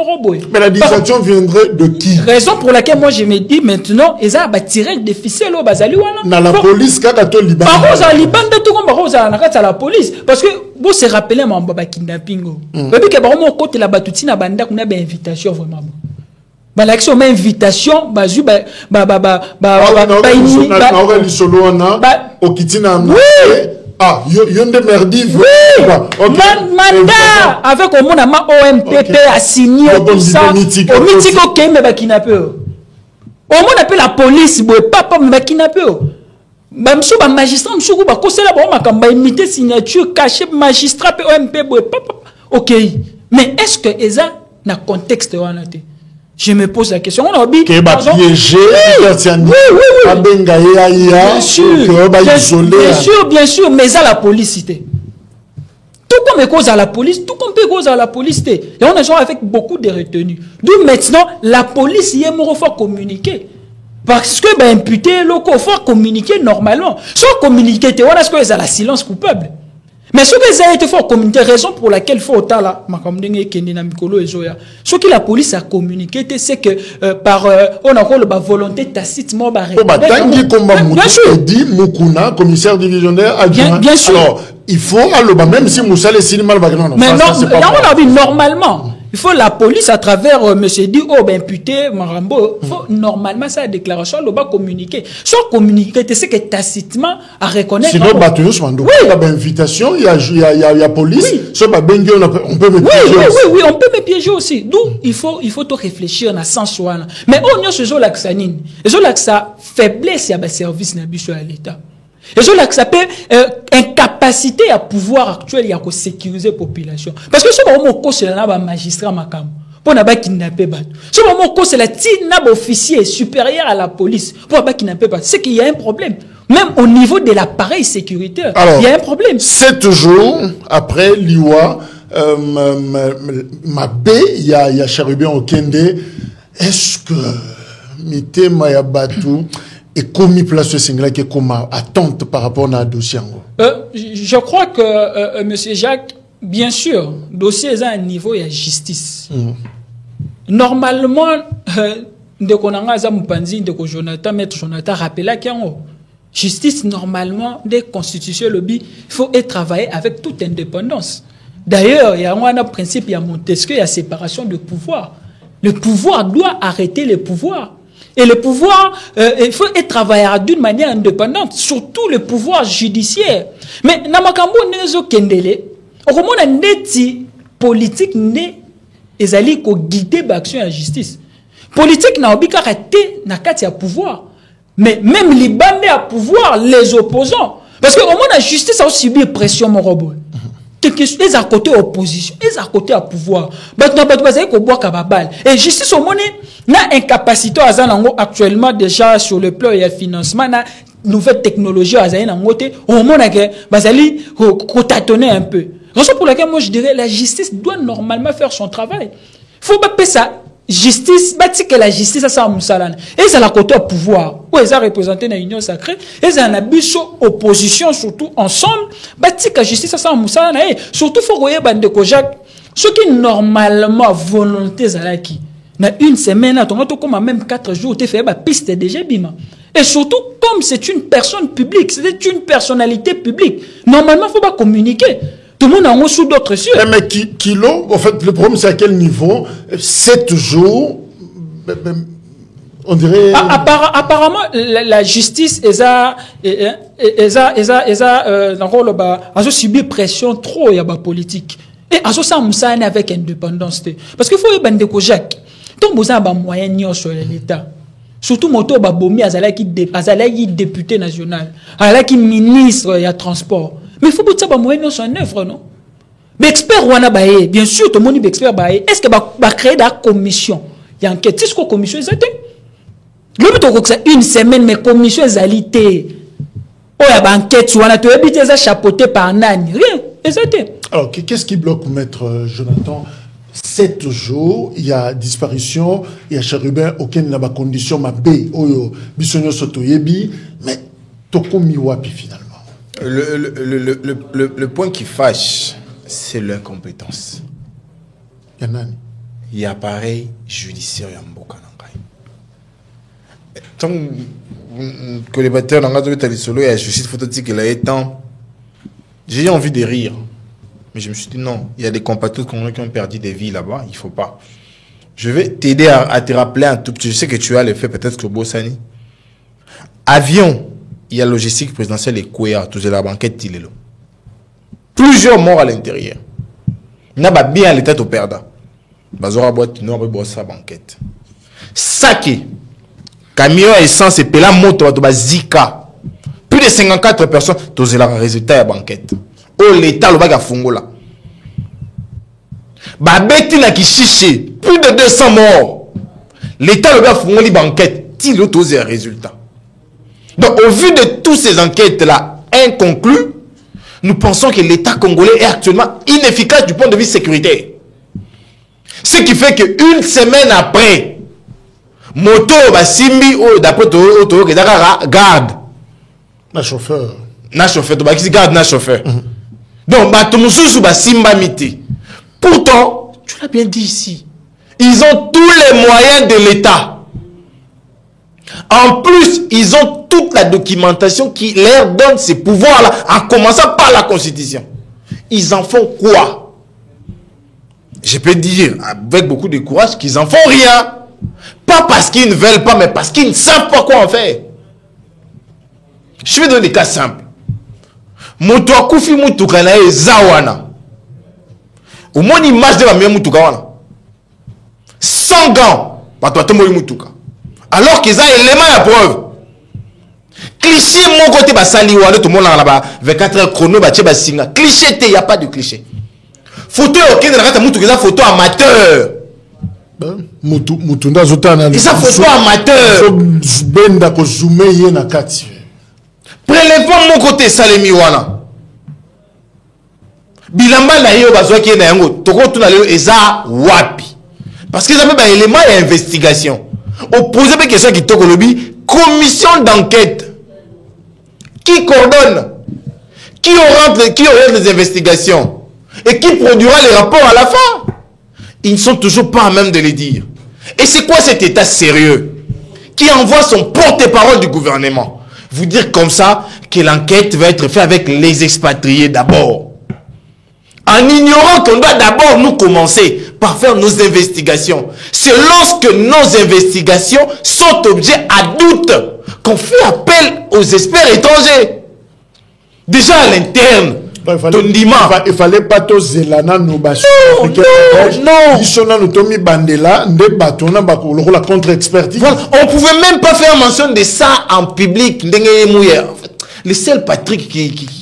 mais la distraction viendrait de qui? Raison pour laquelle moi je me dis maintenant ils ont tiré des ficelles au bazali wana. Na la police kaka to Liban. Baroza Liban tout comme baroza na kata la police parce que vous se rappelez mon baba kidnapping. Depuis que baromo côté la batuti na banda kuna ba invitation vraiment. L'action mais invitation bazu yonde merdive mandat avec au monde ma OMPP a signé tout ça au mythique OK mais ba kidnapper au monde appelle la police papa mais ba kidnapper monsieur ba magistrat monsieur ba kosela ba makamba imiter signature caché magistrat OMP papa OK mais est-ce que eza na contexte wana te? Je me pose la question. On a dit que piégé, bien sûr, mais à la police, tout comme cause à la police, tout comme cause à la police, et on a joué avec beaucoup de retenues. D'où maintenant, la police y est mort, faut communiquer. Parce que, imputé, locaux, faut communiquer normalement. Soit communiquer, on a ce que c'est la silence coupable. Mais ce que ça a été fort communiqué, raison pour laquelle il faut là, ce que la police a communiqué, c'est que par on a la volonté tacite, bien sûr, dit Mukuna, commissaire divisionnaire adjoint. Bien sûr. Alors, il faut même si Moussa les cinémas le bagage. Mais non, on a vu normalement. Il faut la police à travers monsieur dit imputé Marambo faut normalement sa déclaration le bas communiquer soit communiquer c'est que tacitement à reconnaître sinon bateau mando la invitation il y a police soit on peut me piéger oui on peut me piéger aussi d'où il faut tout réfléchir dans sens là mais on y a ce jour là que ça nine et jour là que ça faiblesse il y a service na biso à l'état et je que ça peut incapacité à pouvoir actuel il y a que sécuriser population parce que ce moment c'est là ba magistrat makam pour na ba kidnapper ba ce moment c'est la tina officier supérieur à la police pour ba kidnapper ba c'est qu'il y a un problème même au niveau de l'appareil sécuritaire. Alors, il y a un problème 7 jours après l'IWA Mabé il y a Cherubin Okende est-ce que Mité Mayabatu et commis place singulier qui est comme attente par rapport à un dossier. Je crois que monsieur Jacques, bien sûr, dossier est à un niveau de justice. Normalement, de konanga za mupanzi de ko Jonathan maître Jonathan rappela qu'il y a justice normalement des constitutions lobby, il faut travailler avec toute indépendance. D'ailleurs, il y a un principe, il y a Montesquieu, il y a séparation de pouvoir. Le pouvoir doit arrêter le pouvoir. Et le pouvoir, il faut travailler d'une manière indépendante, surtout le pouvoir judiciaire. Mais namakambo nezo kendele, okomona ndeti politique ne ezali ko guider l'action à justice. Politique na obika raté na kati ya pouvoir. Mais même les bandés à pouvoir, les opposants, parce que au moins la justice a aussi subi pression mon robot. Ils à côté opposition, ils à côté à pouvoir. Et justice au monde na incapacité à zanango actuellement déjà sur le plan et financement na nouvelle technologie à zanango te au monde que bazali ko tâtonner un peu. Raison pour laquelle moi je dirais la justice doit normalement faire son travail. Faut pas ça justice batika la justice ça musalana et ça la côté au pouvoir ou ils ont représenté dans l'union sacrée et ça na biso opposition surtout ensemble batika justice ça musalana et surtout faut voyer bande ko Jacques ce qui normalement volonté zalaki na une semaine à ton comme même 4 jours tu fais ba piste déjà bima et surtout comme c'est une personne publique c'est une personnalité publique normalement faut pas communiquer. Tout le monde a sous d'autres cieux. Mais kilo, en fait, le problème c'est à quel niveau 7 jours, on dirait. Apparemment, la justice, a subi pression trop, il y a politique. Et a avec indépendance. Parce qu'il faut y bande ko Jacques. Tant vous avez un moyen sur l'État. Surtout moto babomi azalaki député national, azalaki ministre ya transport. Mais il faut que ça soit moyen en œuvre, non? Mais expert wana baé, bien sûr, tout le monde est expert baé. Est-ce que va créer la commission? Il y a enquête. Est-ce que la commission est zalité? Le but c'est une semaine, mais commission est zalité. Oh, il y a une enquête, wana tu habites ça chapeauté par nani. Rien, exacté. Alors, qu'est-ce qui bloque, maître Jonathan? 7 jours, il y a disparition, il y a chérubin, aucune n'a pas condition, ma bé, oyo, bisonyo soto yebi, mais toko miwapi finalement. Le point qui fâche, c'est l'incompétence. Il y a pareil judiciaire en Mboka Nangai. Tant que les batteurs n'ont pas été solo et la justice phototique il a été j'ai envie de rire. Mais je me suis dit non, il y a des compatriotes qui ont perdu des vies là-bas, il ne faut pas. Je vais t'aider à te rappeler un tout petit. Je sais que tu as le fait peut-être que Bossani. Avion. Il y a logistique présidentielle et Kouya, tout la banquette Tilelo. Plusieurs morts à l'intérieur. Il n'y a pas bien l'état au perda. Bazora boîte, non, sa banquette. Saké. Camion à essence et pela moto, Zika. Plus de 54 personnes, tout le résultat de la banquette. Oh, l'état, le baga fungola. Babeti na Kishishi, plus de 200 morts. L'état, le baga fungola, banquette. Tilelo, tout le résultat. Donc, au vu de toutes ces enquêtes-là inconclues, nous pensons que l'État congolais est actuellement inefficace du point de vue sécuritaire. Ce qui fait qu'une semaine après, moto, simbi, d'après Toto, garde. Na chauffeur. Garde, na chauffeur. Donc, simba miti. Pourtant, tu l'as bien dit ici, ils ont tous les moyens de l'État. En plus, ils ont toute la documentation qui leur donne ces pouvoirs-là, en commençant par la Constitution. Ils en font quoi? Je peux dire, avec beaucoup de courage, qu'ils en font rien. Pas parce qu'ils ne veulent pas, mais parce qu'ils ne savent pas quoi en faire. Je vais donner des cas simples. Moto akufi mutuka na ezawana. Au moins image de la meilleure mutuka wana. Sans gants, patoatomoi mutuka. Alors qu'ils ont élément à preuve. Cliché, mon côté, basali ou tout le monde là-bas, 24 heures chrono, bah singa. Cliché, il n'y a pas de cliché. Photo, ok, photo amateur. Mutunda zotana. Et ça, photo amateur. Benda ko zoomé yena kati. Prélèvement, mon côté, salemi wana. Bilamba na yo bazwa ki na yango. Toko tuna leo eza wapi. Parce qu'ils avaient un élément d'investigation. Opposé à question qui toque le commission d'enquête qui coordonne, qui oriente les investigations et qui produira les rapports à la fin. Ils ne sont toujours pas à même de les dire. Et c'est quoi cet état sérieux qui envoie son porte-parole du gouvernement vous dire comme ça que l'enquête va être faite avec les expatriés d'abord, en ignorant qu'on doit d'abord nous commencer par faire nos investigations. C'est lorsque nos investigations sont objets à doute qu'on fait appel aux experts étrangers. Déjà à l'interne, il fallait pas tous zelana nous bâcher. Non. La contre-expertise. Voilà. On pouvait même pas faire mention de ça en public. Le seul Patrick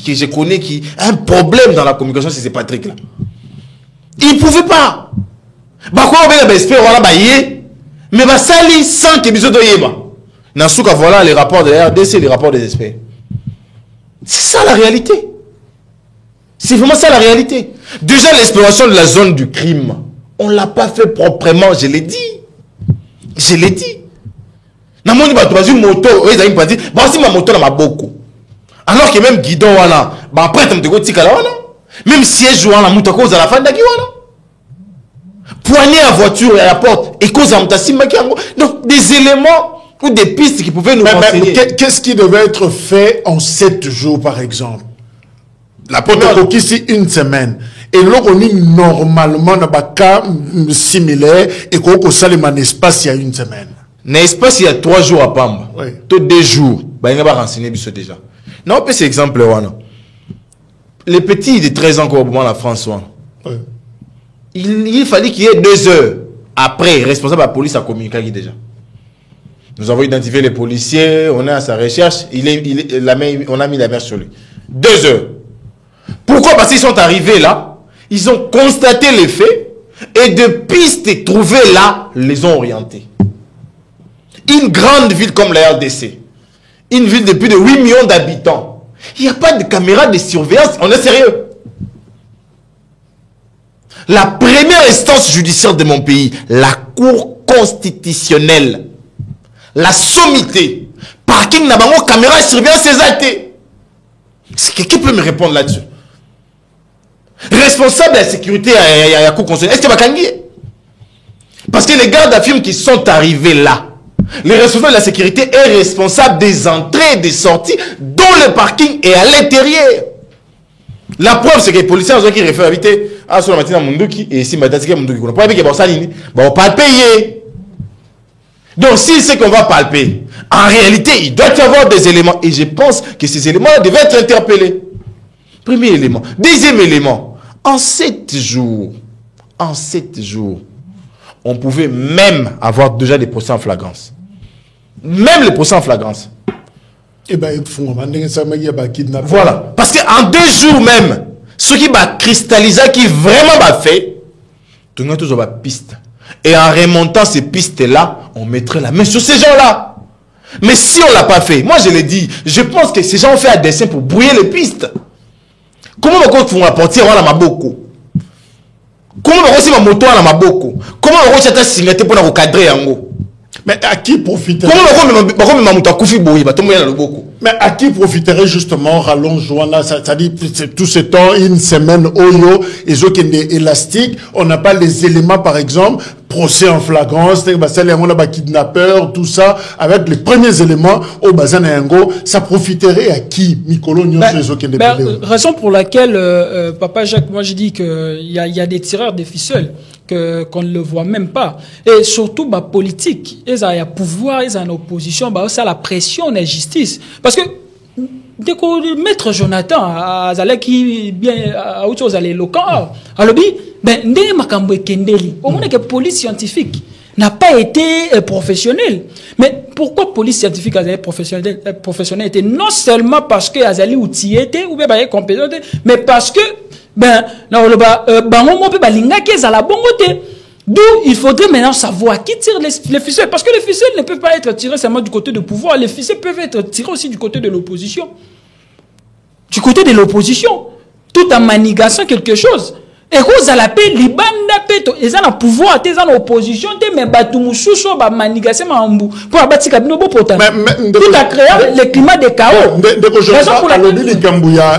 que je connais qui a un problème dans la communication, c'est ce Patrick-là. Il ne pouvait pas. Mais sali sans que biso doyeba. Nasuka voilà les rapports de la RDC, les rapports des experts. C'est ça la réalité. C'est vraiment ça la réalité. Déjà l'exploration de la zone du crime, on l'a pas fait proprement, je l'ai dit. Je l'ai dit. Namoni bato bazu moto, ezali mpati, basi ma moto na maboko. Alors que même guidon wana, ba après tu te tika wana. Même siège wana muta cause à la fin d'aki wana. Poignée à voiture et à la porte et cause à mutasimba kiango. Donc des éléments ou des pistes qui pouvaient nous renseigner. Qu'est-ce qui devait être fait en 7 jours par exemple? La porte ici une semaine. Et là, on est normalement dans un cas similaire et qu'on a un espace il y a une semaine. Un espace il y a 3 jours à Pamba. Oui. Tout 2 jours. Bah, il n'y a pas renseigné déjà. Non, c'est exemple. Les petits de 13 ans, comme la France, oui. Il fallait qu'il y ait 2 heures après, responsable de la police a communiqué déjà. Nous avons identifié les policiers, on est à sa recherche, on a mis la main sur lui. 2 heures. Pourquoi? Parce qu'ils sont arrivés là, ils ont constaté les faits et de pistes trouvées là, les ont orientés. Une grande ville comme la RDC, une ville de plus de 8 millions d'habitants, il n'y a pas de caméra de surveillance, on est sérieux. La première instance judiciaire de mon pays, la Cour constitutionnelle, la sommité, parking n'a pas de caméra de surveillance, c'est acté. Si quelqu'un peut me répondre là-dessus. Responsable de la sécurité à la Cour constitutionnelle, est-ce que c'est Bakangi? Parce que les gardes affirment qu'ils sont arrivés là. Le responsable de la sécurité est responsable des entrées et des sorties dont le parking est à l'intérieur. La preuve, c'est que les policiers ont qui réfèrent à habiter à sur la matinée à Munduki et ici, Madatika Munduki. On n'a pas dit que ça ne va pas payer. Donc, s'il sait qu'on va palper, en réalité, il doit y avoir des éléments. Et je pense que ces éléments devaient être interpellés. Premier élément. Deuxième élément. En 7 jours, on pouvait même avoir déjà des procès en flagrance. Même les procès en flagrance. Eh bien, il faut kidnapper. Voilà. Parce qu'en 2 jours même, ce qui va cristalliser, qui vraiment va faire, tout le monde a toujours une piste. Et en remontant ces pistes-là, on mettrait la main sur ces gens-là. Mais si on ne l'a pas fait, moi je l'ai dit, je pense que ces gens ont fait un dessin pour brouiller les pistes. Comment on va apporter à Maboko? Comment on va aussi ma moto à Maboko? Comment on va aussi signaler pour recadrer Yango? Mais à qui profiterait? Mais à qui profiterait justement Rallonge Joana? C'est-à-dire tout ce temps, une semaine, Oyo, et ceux qui sont élastiques, on n'a pas les éléments, par exemple, procès en flagrance, on a kidnappeur, tout ça, avec les premiers éléments au Bazan Yango, ça profiterait à qui? Raison pour laquelle, Papa Jacques, moi je dis qu'il y a des tireurs de ficelles qu'on ne le voit même pas. Et surtout, politique, ils ont un pouvoir, ils ont une opposition, ça la pression de la justice. Parce que, dès que maître Jonathan, à qui bien, à autre chose, à l'éloquent, alors, au moins que la police scientifique n'a pas été professionnelle. Mais pourquoi police scientifique a été professionnelle? Non seulement parce que Azali outillé était, ou bien compétent, mais parce que d'où il faudrait maintenant savoir qui tire les ficelles. Parce que les ficelles ne peuvent pas être tirées seulement du côté du pouvoir. Les ficelles peuvent être tirées aussi du côté de l'opposition. Du côté de l'opposition. Tout en manigassant quelque chose. Et vous allez appeler Libanda Peto. Ils ont le pouvoir, ils ont l'opposition, mais Batumususo, Manigassé Mambu. Pour abattre Kabino Bopotan. Tout a créé le climat de chaos.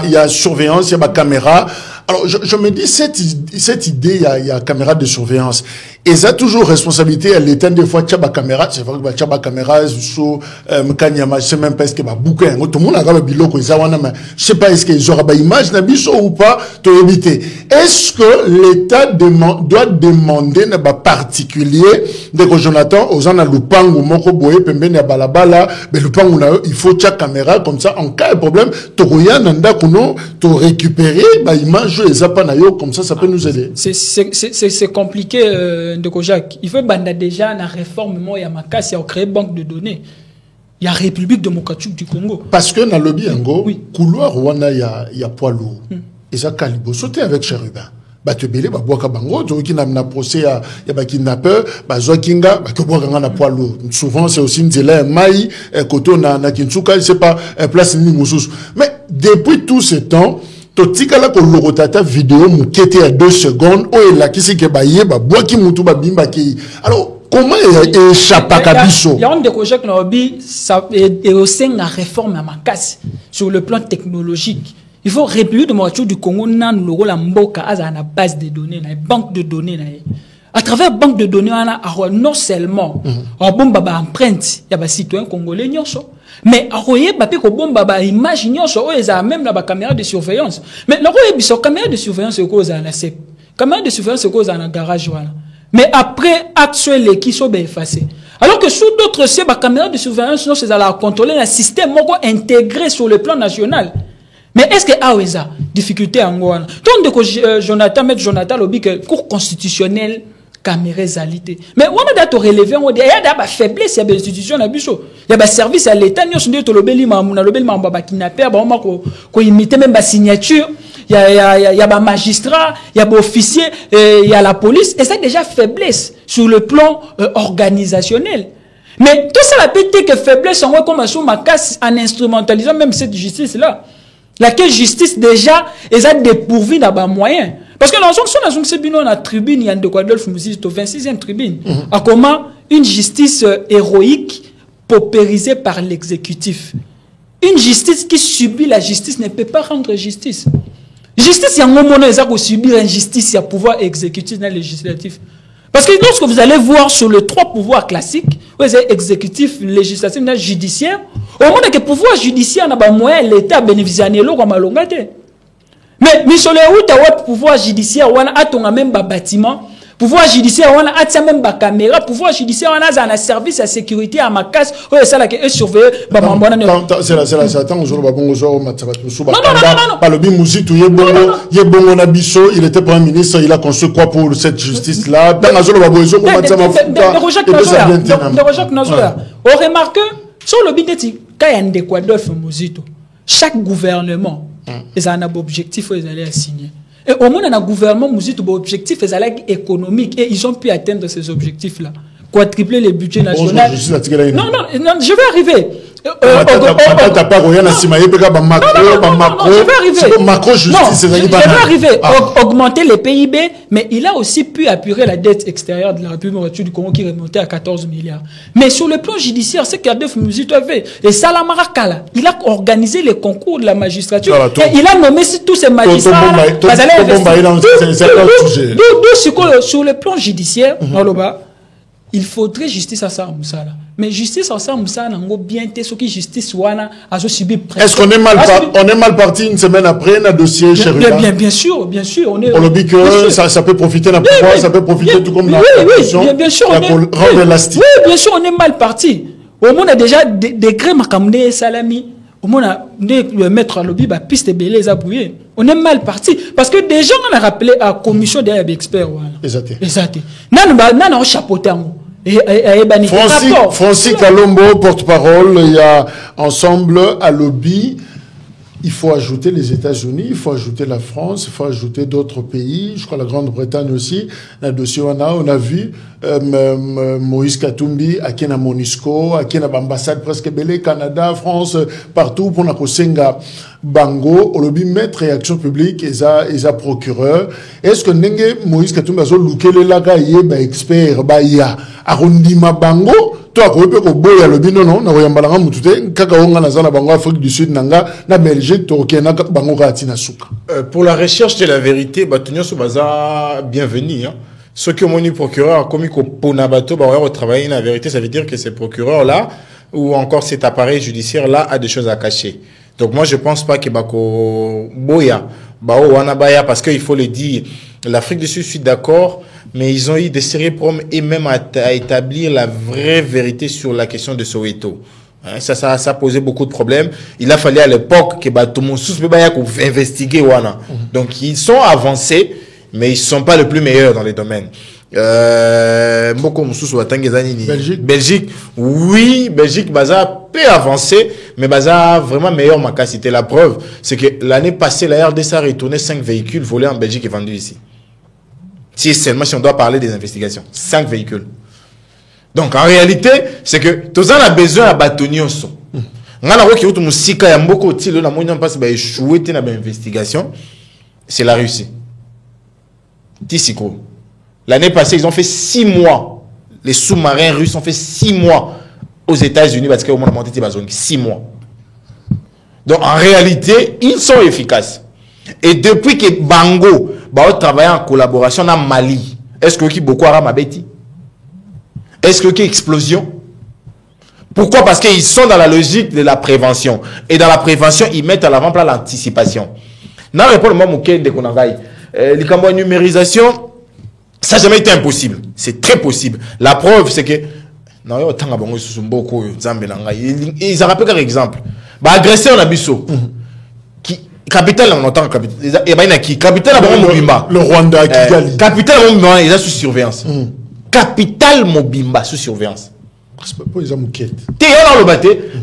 Il y a surveillance, il y a ma caméra. Alors, je me dis, cette idée, il y a caméra de surveillance. Et ça a toujours responsabilité à l'État, des fois, tchaba caméra, c'est vrai que tchaba caméra, sous, Mkanyama, je sais même pas est-ce qu'il y a bouquin, tout le monde a un biloko, je sais pas est-ce qu'il y aura une image, ou pas, to éviter. Est-ce que l'État doit demander, particulier, de que Jonathan, aux gens à Lupango, Moko Boye, Pembene, à Balabala, mais Lupango, il faut tchaba caméra, comme ça, en cas de problème, Toroya, Nanda, Kuno, to récupérer, image, comme ça peut nous aider. C'est compliqué, Ndeko Jacques. Il faut déjà la réforme, il y a Makasi, il y a créé banque de données. Il y a République démocratique du Congo. Parce que dans le Biango, couloir Rwanda, il y a poids lourd. Et ça, Kalibo, sauter avec Chérubin. Batebele, Boaka Bango, qui n'a procès à kidnappeur, Zokinga, Boaka n'a poids lourd. Souvent, c'est aussi une zélé, Maï, Koto, na Kinsuka, c'est pas place ni Moussous. Mais depuis tout ce temps, totika la ko logotata vidéo mukete à 2 secondes o la kisi ke baye ba boaki mutu ba bimba ki. Alors comment échappe à Kabiso? Il y a un des projets qui au sein de la réforme à Makassi sur le plan technologique. Il faut république de Moatou du Congo nan le rôle mboka à la base de données, la banque de données. À travers banque de données, on a non seulement un bon baba empreinte, il y a des citoyens congolais mais il y a des bon baba image même la caméra de surveillance. Mais la caméra de surveillance c'est cause à la CEP. Caméra de surveillance c'est cause à la garage mais après action les qui sont effacés. Alors que sous d'autres c'est la caméra de surveillance non c'est à la contrôler un système intégré sur le plan national. Mais est-ce que Aweza difficulté en Goana? Donc de Jonathan lobby que cour constitutionnel caméra zalité. Mais on a d'être relevé on dit il y a des faiblesses il y a des institutions na biso. Il y a des services à l'état nous sont de lobeli mamuna lobeli mamba kidnapper ba ko imiter même ba signature. Il y a des magistrats, il y a des officiers, il y a la police et c'est déjà faiblesse sur le plan organisationnel. Mais tout ça la pété que faiblesse on voit comme sur ma casse en instrumentalisant même cette justice là. Laquelle justice déjà est dépourvue d'un moyen. Parce que dans la tribune, il y a de quoi Adolphe Mouzis, au 26e tribune. À comment une justice héroïque paupérisée par l'exécutif. Une justice qui subit la justice ne peut pas rendre justice. Justice, il y a un moment où il y subir injustice, il y a pouvoir exécutif dans le législatif. Parce que lorsque vous allez voir sur les trois pouvoirs classiques, vous avez exécutif, législatif, judiciaire, au moment où le pouvoir judiciaire n'a pas moyen, l'État bénéficie de l'eau comme à l'ongate. Mais, sur les routes, le pouvoir judiciaire, on a même un bâtiment, pouvoir judiciaire, on a même une caméra, pouvoir judiciaire, on a un service à sécurité à ma casse, on a ça là qui est surveillé. C'est là, attends, aujourd'hui, il était premier ministre, il a construit quoi pour cette justice-là? On remarque, sur le bideti, quand il y a un Adolphe Muzito, chaque gouvernement, ils ont un objectif, ils allaient signer. Et au moins, un gouvernement Muzito, objectif, ils allaient économique, et ils ont pu atteindre ces objectifs-là. Quadrupler les budgets nationaux. Non, je vais arriver. Je vais arriver. Augmenter les PIB, mais il a aussi pu apurer la dette extérieure de la République du Congo qui remontait à 14 milliards. Mais sur le plan judiciaire, c'est qu'Adolphe Muzito avait. Et Salamara Kala, il a organisé les concours de la magistrature. Et il a nommé tous ces magistrats. Sur le plan judiciaire, il faudrait justice à ça, Moussala. Mais justice à ça, Moussala, n'a bien été ce qui justice wana a subi presque. Est-ce qu'on est mal parti une semaine après un dossier chez bien sûr, on est. On le dit que ça peut profiter d'un pouvoir, ça peut profiter tout comme la oui, bien sûr, rendre élastique. Oui, bien sûr, on est mal parti. Au moins, on a déjà des grès makamné salami. Au moins, le maître à lobby, piste belé, zabouillé. On est mal parti. Parce que des gens, on a rappelé à la commission des experts. Exact. Non, on chapeauté. Francis Kalombo, porte-parole, il y a ensemble à lobby. Il faut ajouter les États-Unis, il faut ajouter la France, il faut ajouter d'autres pays, je crois la Grande-Bretagne aussi. Dans le dossier on a vu Moïse Katumbi, à Kena Monisco, à Kena ambassade presque belé, Canada, France, partout pour Nakosenga Bango, au lobby mettre réaction publique, et ça procureur. Est-ce que Moïse Katumbi a louké le laga expert, ya arrondima Bango? Toi, quand on boya le bino non, na oyambalanga mutute, kaka onga na zana bango Afrique du Sud nanga, na Belgique, toke na bango katina suka. Pour la recherche de la vérité, batunyo so baza bienvenue. Hein. Ceux qui ont monu procureur, comme ils ponabato, bah on travailler la vérité, ça veut dire que ces procureurs là, ou encore cet appareil judiciaire là, a des choses à cacher. Donc moi je pense pas que bako boya, bao wanabaya, parce qu'il faut le dire, l'Afrique du Sud, je suis d'accord. Mais ils ont eu des sérieux problèmes et même à établir la vraie vérité sur la question de Soweto. Ça a posé beaucoup de problèmes. Il a fallu à l'époque que tout le monde investiguer. Donc ils sont avancés, mais ils ne sont pas les plus meilleurs dans les domaines. Belgique, oui, Belgique, Baza peut avancer, mais Baza vraiment meilleur ma capacité. La preuve, c'est que l'année passée, la RDC a retourné 5 véhicules volés en Belgique et vendus ici. Si seulement si on doit parler des investigations. 5 véhicules. Donc en réalité, c'est que tous on a besoin de bâtonniers. C'est la Russie. L'année passée, ils ont fait 6 mois Les sous-marins russes ont fait 6 mois aux États-Unis parce qu'ils ont monté 6 mois. Donc en réalité, ils sont efficaces. Et depuis que Bango travaille en collaboration dans Mali, est-ce que qui Boko Haram a bêti? Est-ce que qui explosion? Pourquoi? Parce qu'ils sont dans la logique de la prévention. Et dans la prévention, ils mettent à l'avant-plan l'anticipation. Dans le rapport de Konangai, la numérisation, ça n'a jamais été impossible. C'est très possible. La preuve, c'est que ils ont rappelé par exemple. Agressé en Abisso. Capitale, on entend capitale. Capitale, le Rwanda, Kigali. Capitale, ils sont sous surveillance. Capitale, Mobimba, sous surveillance. C'est pas pour les amouquettes.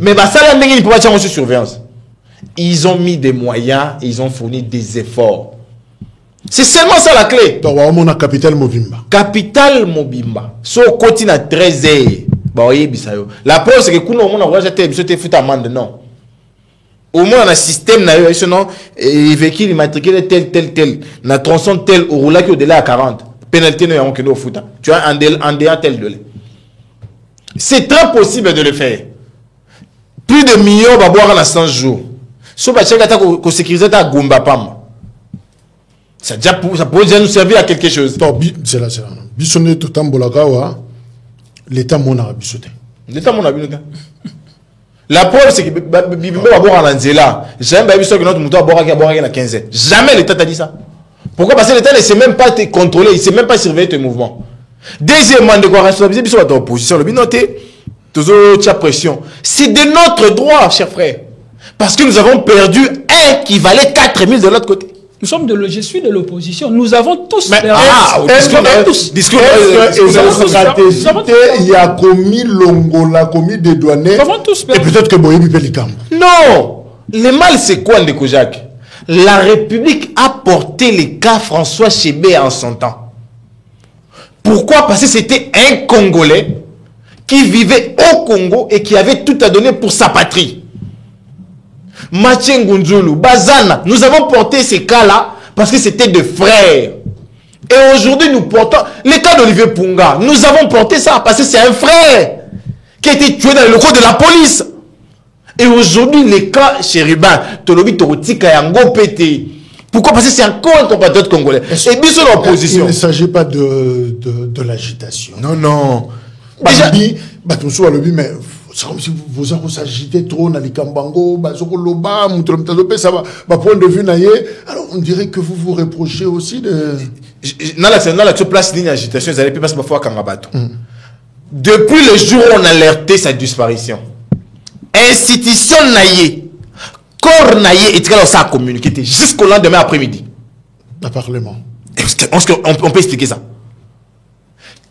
Mais ça, ils ne peuvent pas être sous surveillance. Ils ont mis des moyens, ils ont fourni des efforts. C'est seulement ça la clé. Donc, on a Capitale Mobimba. Capitale Mobimba. So, continue à 13 heures. La preuve, c'est que nous, on a été fait amende, non. Au moins, on a un système, sinon, les véhicules immatriculés tel, na tronçon tel, au roulage qui au-delà à 40. Pénalité, nous avons que nous fout. Tu as un déa tel de lait. C'est très possible de le faire. Plus de millions va boire en 100 jours. Si on a sécuriser ta Gumba Pam, ça pourrait déjà nous servir à quelque chose. C'est là. Bissonné tout en Bolagawa, l'État mon a bissoté. L'État mon a bissoté. La preuve, c'est que Bibimba va boire en Anzela. Jamais que notre mouton va boire en 15. Jamais l'État t'a dit ça. Pourquoi? Parce que l'État ne sait même pas te contrôler, il ne sait même pas surveiller tes mouvements. Deuxièmement, de quoi responsabiliser, bisous à ton opposition. Le binoté, toujours tu as pression. C'est de notre droit, chers frères. Parce que nous avons perdu un qui valait 4 000 de l'autre côté. Nous sommes je suis de l'opposition. Nous avons tous perdu. Discours il y a commis Longola, commis des douaniers. Nous avons tous perdu. Et peut-être que Boyebi Pelikam. Non. Le mal, c'est quoi, Ndeko Jacques? La République a porté les cas François Chébé en son temps. Pourquoi? Parce que c'était un Congolais qui vivait au Congo et qui avait tout à donner pour sa patrie. Mathieu Ngunzulu, Bazana, nous avons porté ces cas-là parce que c'était des frères. Et aujourd'hui, nous portons les cas d'Olivier Punga. Nous avons porté ça parce que c'est un frère qui a été tué dans le locaux de la police. Et aujourd'hui, les cas chérubins, Tolobi Torotika Yango Pété. Pourquoi? Parce que c'est encore un compatriote congolais. Et bien sûr, l'opposition. Il ne s'agit pas de l'agitation. Non. Déjà, mais si vous agitez trop dans les Kambango, ça va point de vue naïe. Alors on dirait que vous reprochez aussi de. Dans la place d'agitation, ils allaient plus passer parfois à Kangabato. Depuis le jour où on a alerté sa disparition, institution naïe, corps naïe, et ça a communiqué jusqu'au lendemain après-midi. Le Parlement. On peut expliquer ça.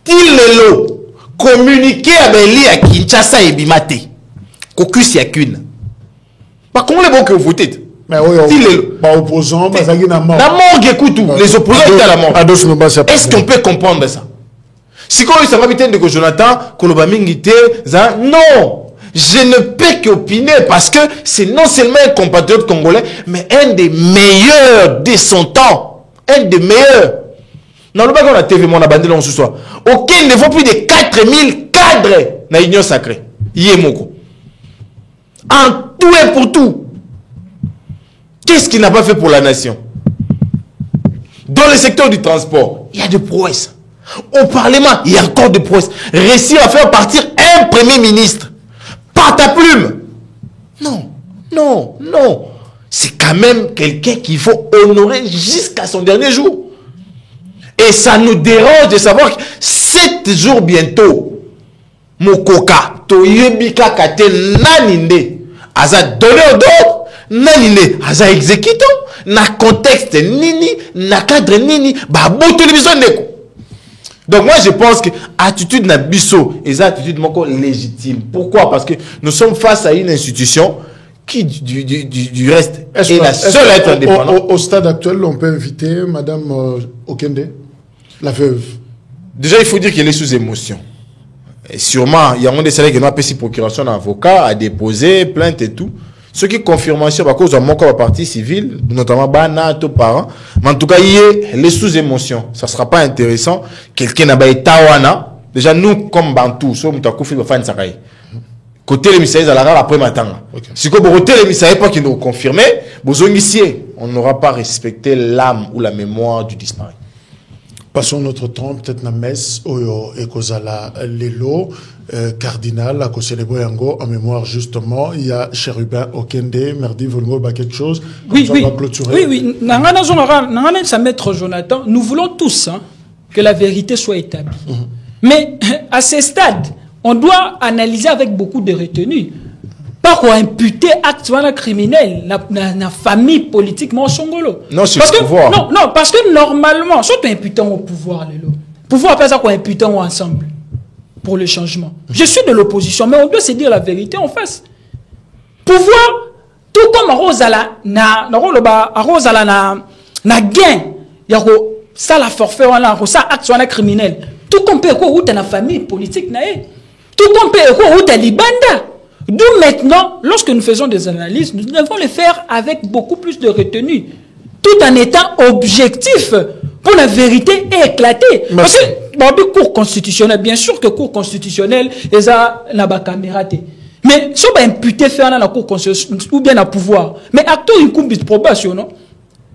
Tilelo. Communiquer avec lui à Kinshasa et Bimate. Caucus Yakune. Par contre, les bons que vous votez. Mais oui, pas opposant, mais ça y est, la mort. La mort, écoute, les opposants étaient à la mort. Est-ce qu'on peut comprendre ça? Si quand il s'en va de Jonathan, Kolobamingite, non. Je ne peux qu'opiner parce que c'est non seulement un compatriote congolais, mais un des meilleurs de son temps. Un des meilleurs. Dans le bac, on a TV, on a bandé là, on se soit. Aucun ne vaut plus de 4000 cadres dans l'Union sacrée. Yémoko. En tout et pour tout. Qu'est-ce qu'il n'a pas fait pour la nation? Dans le secteur du transport, il y a des prouesses. Au Parlement, il y a encore des prouesses. Réussir à faire partir un premier ministre par ta plume. Non. C'est quand même quelqu'un qu'il faut honorer jusqu'à son dernier jour. Et ça nous dérange de savoir que 7 jours bientôt, Mokoka, Toyebika Kate, Naninde, Aza donneur d'ordre, Naninde, Aza exécutant, na contexte nini, na cadre nini, babo télévision neko. Donc moi je pense que attitude na biso, et attitude moko légitime. Pourquoi? Parce que nous sommes face à une institution qui du reste est la seule à être indépendante. Au stade actuel, on peut inviter Madame Okende, la veuve. Déjà, il faut dire qu'elle est sous émotion. Et sûrement, il y a des salaires qui n'ont pas payé procuration d'avocat, à déposer, plainte et tout. Ce qui est confirmation, à cause de mon partie civile, notamment Bana, tous parents. Mais en tout cas, elle est sous émotion. Ça ne sera pas intéressant. Quelqu'un n'a pas été tawana, déjà nous comme Bantou so mutakufi ba fan sakai côté les misaïs à la après matin si que côté les misaïs pas qui nous confirmer on n'aura pas respecté l'âme ou la mémoire du disparu. Passons notre temps peut-être na messe oyo ekozala lelo cardinal à célébrer yango en mémoire justement il y a Chérubin Okende merdi volongo ba quelque chose oui nangana ça maître Jonathan nous voulons tous que la vérité soit établie mais à ce stade on doit analyser avec beaucoup de retenue pas qu'on imputer acte criminel na famille politiquement songolo. Non, c'est le pouvoir. Non, parce que normalement, surtout imputant au pouvoir, le pouvoir pas ça qu'on imputant ensemble pour le changement. Je suis de l'opposition, mais on doit se dire la vérité en face. Pouvoir, tout comme Rosala na gain, yako ça la forfait wala ça acte criminel. Tout comme peut quoi ou ta famille politique naé. Tout comme peut quoi ou ta libanda. D'où maintenant, lorsque nous faisons des analyses, nous devons les faire avec beaucoup plus de retenue, tout en étant objectif pour la vérité éclater. Parce que, dans le cours constitutionnel, bien sûr que le cours constitutionnel, ils ont pas caméra. Mais si on va imputer faire dans la cour constitutionnelle ou bien à pouvoir, mais acteur une coupe de probation, non?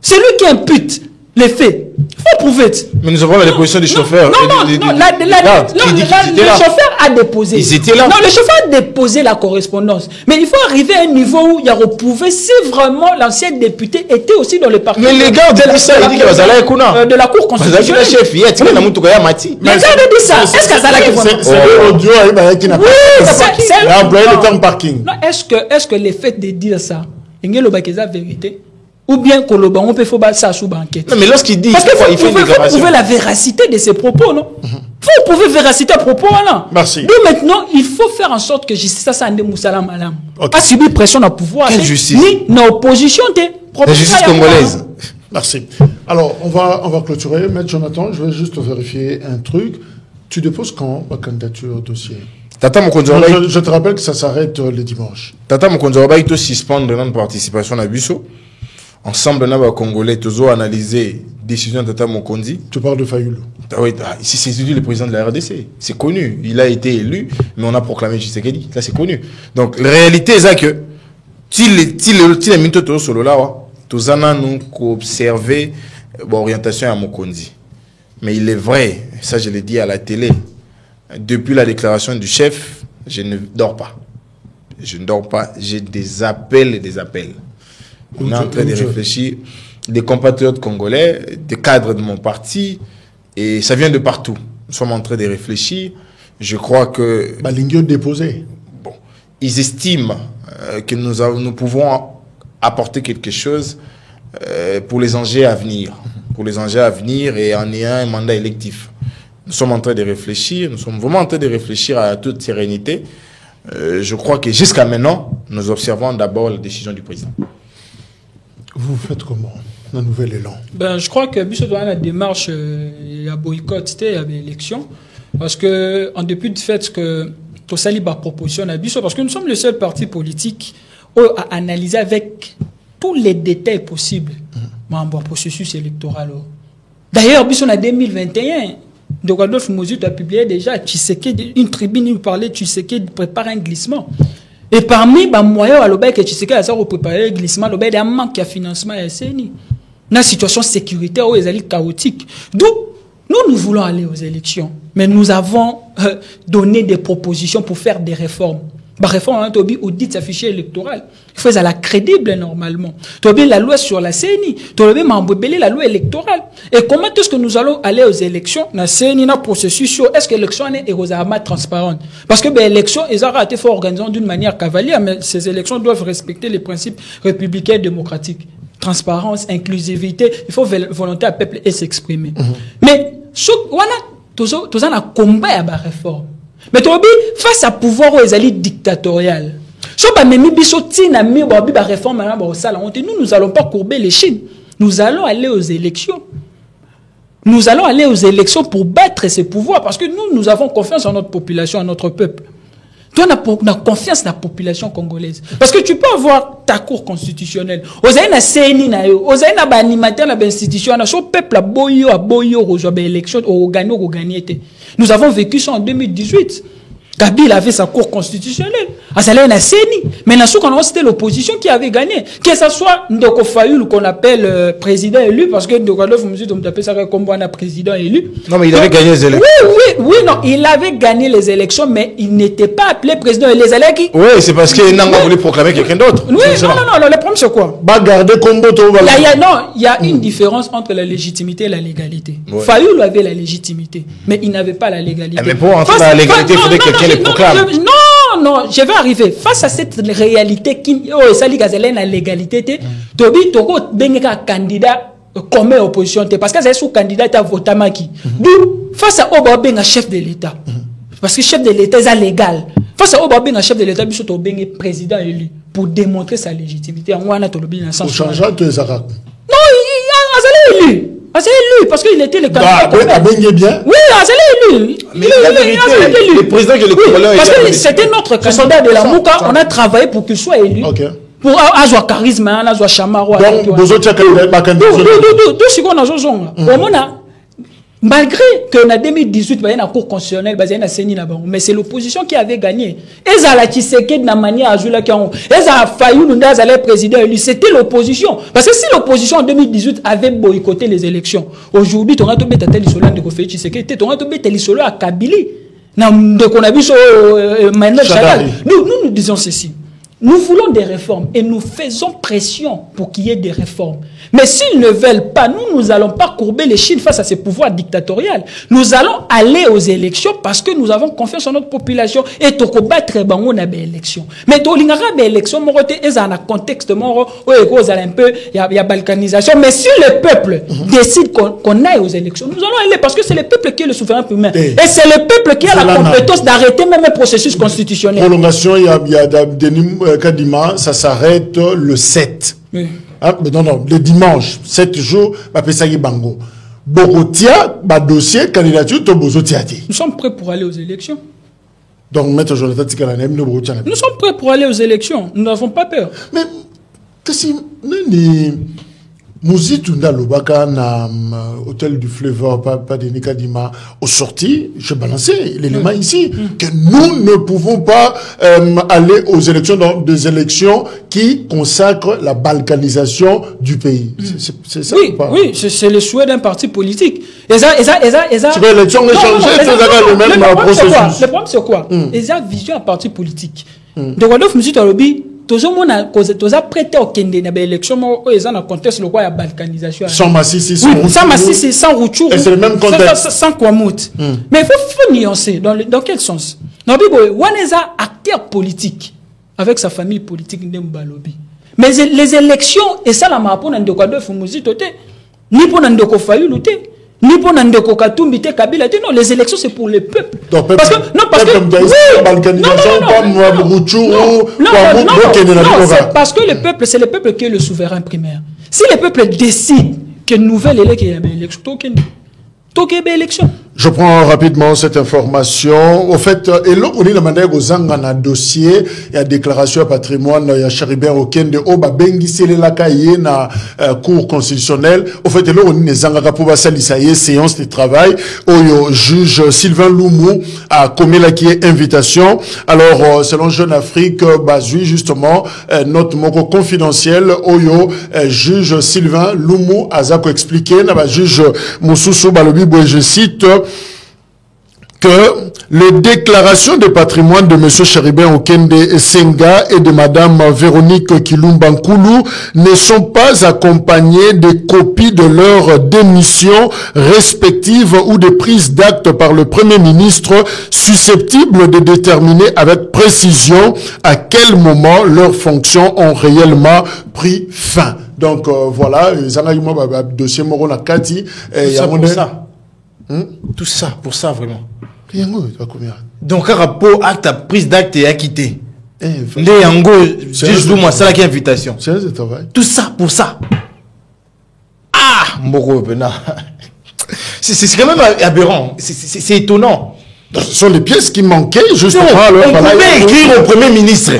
C'est lui qui impute les faits. Il faut prouver. Mais nous avons la déposition du chauffeur. Le chauffeur a déposé. Ils étaient là. Non, le chauffeur a déposé la correspondance. Mais il faut arriver à un niveau où il y a reprouvé si vraiment l'ancien député était aussi dans le parti. Mais les gars, de la cour constitutionnelle. Les gars de dire ça. Est-ce que ça c'est l'audio qui n'a pas. Il a employé le terme parking. Est-ce que le fait de dire ça, il y a la vérité? Ou bien que on peut faire ça sous banquette. Non, mais lorsqu'il dit, parce qu'il faut prouver la véracité de ses propos, non? Il faut prouver la véracité à propos, là. Merci. Donc maintenant, il faut faire en sorte que justice, ça ait Moussala Malam. Pas subir pression à pouvoir. Quelle justice? Ni dans l'opposition, la justice congolaise. Merci. Alors, on va clôturer. Maître Jonathan, je vais juste vérifier un truc. Tu déposes quand la candidature au dossier? Je te rappelle que ça s'arrête le dimanche. Tata Mokonzoroba, il te suspendre notre participation à Busso. Ensemble, nous avons Congolais, tous analysé décision de Tata Mokonzi. Tu parles de Fayoulou. Oui, ici c'est lui le président de la RDC. C'est connu. Il a été élu, mais on a proclamé Tshisekedi. Là, c'est connu. Donc, la réalité, c'est que, si les minutes solo là, tous nous observé l'orientation à Mokonzi. Mais il est vrai, ça je l'ai dit à la télé, depuis la déclaration du chef, je ne dors pas. Je ne dors pas. J'ai des appels et des appels. On est en train de réfléchir, des compatriotes congolais, des cadres de mon parti, et ça vient de partout. Nous sommes en train de réfléchir. Je crois que... déposé. Bon, ils estiment que nous pouvons apporter quelque chose pour les enjeux à venir. Pour les enjeux à venir et en ayant un mandat électif. Nous sommes en train de réfléchir, nous sommes vraiment en train de réfléchir à toute sérénité. Je crois que jusqu'à maintenant, nous observons d'abord la décision du président. Vous faites comment, un nouvel élan? Je crois que la démarche, il y a boycott, il y a élection. Parce que, en dépit du fait que Tosali a proposition à Bisso, parce que nous sommes le seul parti politique à analyser avec tous les détails possibles le processus électoral. D'ailleurs, Bisso en 2021, de Rodolphe Mouzut a publié déjà une tribune, il parlait, Tshisekedi prépare un glissement. Et parmi les moyens, que Tshisekedi a préparé le glissement, il y a un manque de financement à SNI. Dans une situation sécuritaire où elle est chaotique. D'où nous voulons aller aux élections. Mais nous avons donné des propositions pour faire des réformes. La réforme, Tobi audite sa fichier électoral. Il faut la crédible normalement. Tobi la loi sur la CNI. Tobi m'embobélé la loi électorale. Et comment est-ce que nous allons aller aux élections? La CNI n'a processus sur est-ce que l'élection est transparente? Parce que l'élection, ils ont été organisées d'une manière cavalière, mais ces élections doivent respecter les principes républicains et démocratiques. Transparence, inclusivité, il faut volonté à peuple et s'exprimer. Mais, tout ça, on a combat à la réforme. Mais face à pouvoir où ils dictatorial, nous n'allons pas courber les chines. Nous allons aller aux élections. Nous allons aller aux élections pour battre ces pouvoirs parce que nous avons confiance en notre population, en notre peuple. Toi, on a confiance dans la population congolaise. Parce que tu peux avoir ta cour constitutionnelle. Aux aïna CNI na yo, aux aïna ba animateur na ba institution, na so peuple a boyo, rejoint ba élection, au gagné. Nous avons vécu ça en 2018. Kabila avait sa cour constitutionnelle. Azalé na CNI. Mais na c'était l'opposition qui avait gagné. Que ce soit Ndoko Fayoulou qu'on appelle président élu, parce que Ndoko Fayoulou, on appelle ça comme un président élu. Non, mais il avait gagné les élections. Oui, non, il avait gagné les élections, mais il n'était pas appelé président. Les élections. Oui, c'est parce qu'il n'a pas voulu proclamer quelqu'un d'autre. Oui, non, le problème c'est quoi? Il y a une différence entre la légitimité et la légalité. Ouais. Fayoulou avait la légitimité, mais il n'avait pas la légalité. Mais pour entrer dans la légalité, il faudrait que quelqu'un les proclame. Non, je vais arriver. Face à cette réalité qui ça dit qu'elle la légalité, Tobi Togo benga candidat comme opposition parce que c'est sous candidat à voter maki. Donc face à Oba benga chef de l'État. Parce que chef de l'État est légal. Face à Oba benga chef de l'État biso to benga président élu pour démontrer sa légitimité en wana to lobi na sens. Pour changer tout ça. Non, il a élu. C'est élu parce qu'il était le candidat. Bien. Oui, c'est élu. Mais la vérité, le président que le Congolais parce que c'était notre candidat de la Mouka, on a travaillé pour qu'il soit élu. Pour avoir charisme, avoir chamaro. Donc, vous autres, tout ce qu'on a besoin. Malgré qu'en 2018, il y a une cour constitutionnelle, mais c'est l'opposition qui avait gagné. Et ça a Tshisekedi de manière à jouer là, et ça a failli nous aller président élu. C'était l'opposition. Parce que si l'opposition en 2018 avait boycotté les élections, aujourd'hui, tu aurais tout bête à tel isolé de Kofi Tshisekedi, tu aurais tout bête à l'isolé à Kabili. Nous disons ceci. Nous voulons des réformes et nous faisons pression pour qu'il y ait des réformes. Mais s'ils ne veulent pas, nous n'allons pas courber les chines face à ces pouvoirs dictatoriaux. Nous allons aller aux élections parce que nous avons confiance en notre population et to combattre bango na élections. Mais to lingara be élections morote eza na contexte moro o un peu il y a balkanisation. Mais si le peuple décide qu'on aille aux élections, nous allons aller parce que c'est le peuple qui est le souverain primaire et c'est le peuple qui a la compétence d'arrêter même un processus constitutionnel. Prolongation, il y a Kadima, ça s'arrête le 7. Oui. Ah, non, le dimanche, 7 jours, Bapesagi Bango. Bogotia, dossier, candidature, Tobozotiati. Nous sommes prêts pour aller aux élections. Donc, Maître Jonathan Tikalanem, nous sommes prêts pour aller aux élections. Nous n'avons pas peur. Mais, qu'est-ce que Mouzitounda Lobaka na hôtel du Fleuve, pas de Nikadima, au sorti, je balançais l'élément ici, que nous ne pouvons pas aller aux élections, dans des élections qui consacrent la balkanisation du pays. C'est ça ou pas? Oui, c'est le souhait d'un parti politique. C'est l'élection échangée, le même processus. Le problème c'est quoi? Ils ont vision un parti politique. Donc, Rodolphe Mouzitalobi, tout le monde a prêté au Kende na élection mais ils ont un contexte le quoi la balkanisation sans Massissi sans Rutshuru et c'est le même contexte sans Kwamout mais il faut nuancer dans quel sens non bibo waneza acteur politique avec sa famille politique ndembalobi mais les élections et ça la mapo na ndeko Adolphe Mouzito ni pour na ndeko Fayoulou ni pour Ndeko Katumbi te Kabila te non les élections c'est pour le peuple. Donc, parce que c'est parce que le peuple c'est le peuple qui est le souverain primaire. Si le peuple décide que nouvelle élection élection. Je prends rapidement cette information. Au fait, on est demandé aux Zangana dossier, il y a déclaration à patrimoine, il y a Charibert Okende, Oba Bengi Selela Kaye na cour constitutionnelle. Au fait, on est Zangaka pour Basalisaye, séance de travail. Oyo juge Sylvain Loumou a commis la qui est invitation. Alors, selon Jeune Afrique, basui justement, note moko confidentielle, Oyo juge Sylvain Loumou a zako expliqué, na juge Moussoussou Balobi, je cite, que les déclarations de patrimoine de M. Charibert Okende Senga et de Mme Véronique Kilumbankoulou ne sont pas accompagnées de copies de leurs démissions respectives ou de prises d'actes par le Premier ministre susceptibles de déterminer avec précision à quel moment leurs fonctions ont réellement pris fin. Donc voilà, dossier Morona Kati. Tout ça, pour ça vraiment. Donc, un rapport, acte, prise d'acte et acquitté. Les Yango, juste moi, c'est la invitation. Tout ça, pour ça. Ah, Moro, c'est quand même aberrant. C'est étonnant. Ce sont les pièces qui manquaient, justement. On pouvait écrire au Premier ministre.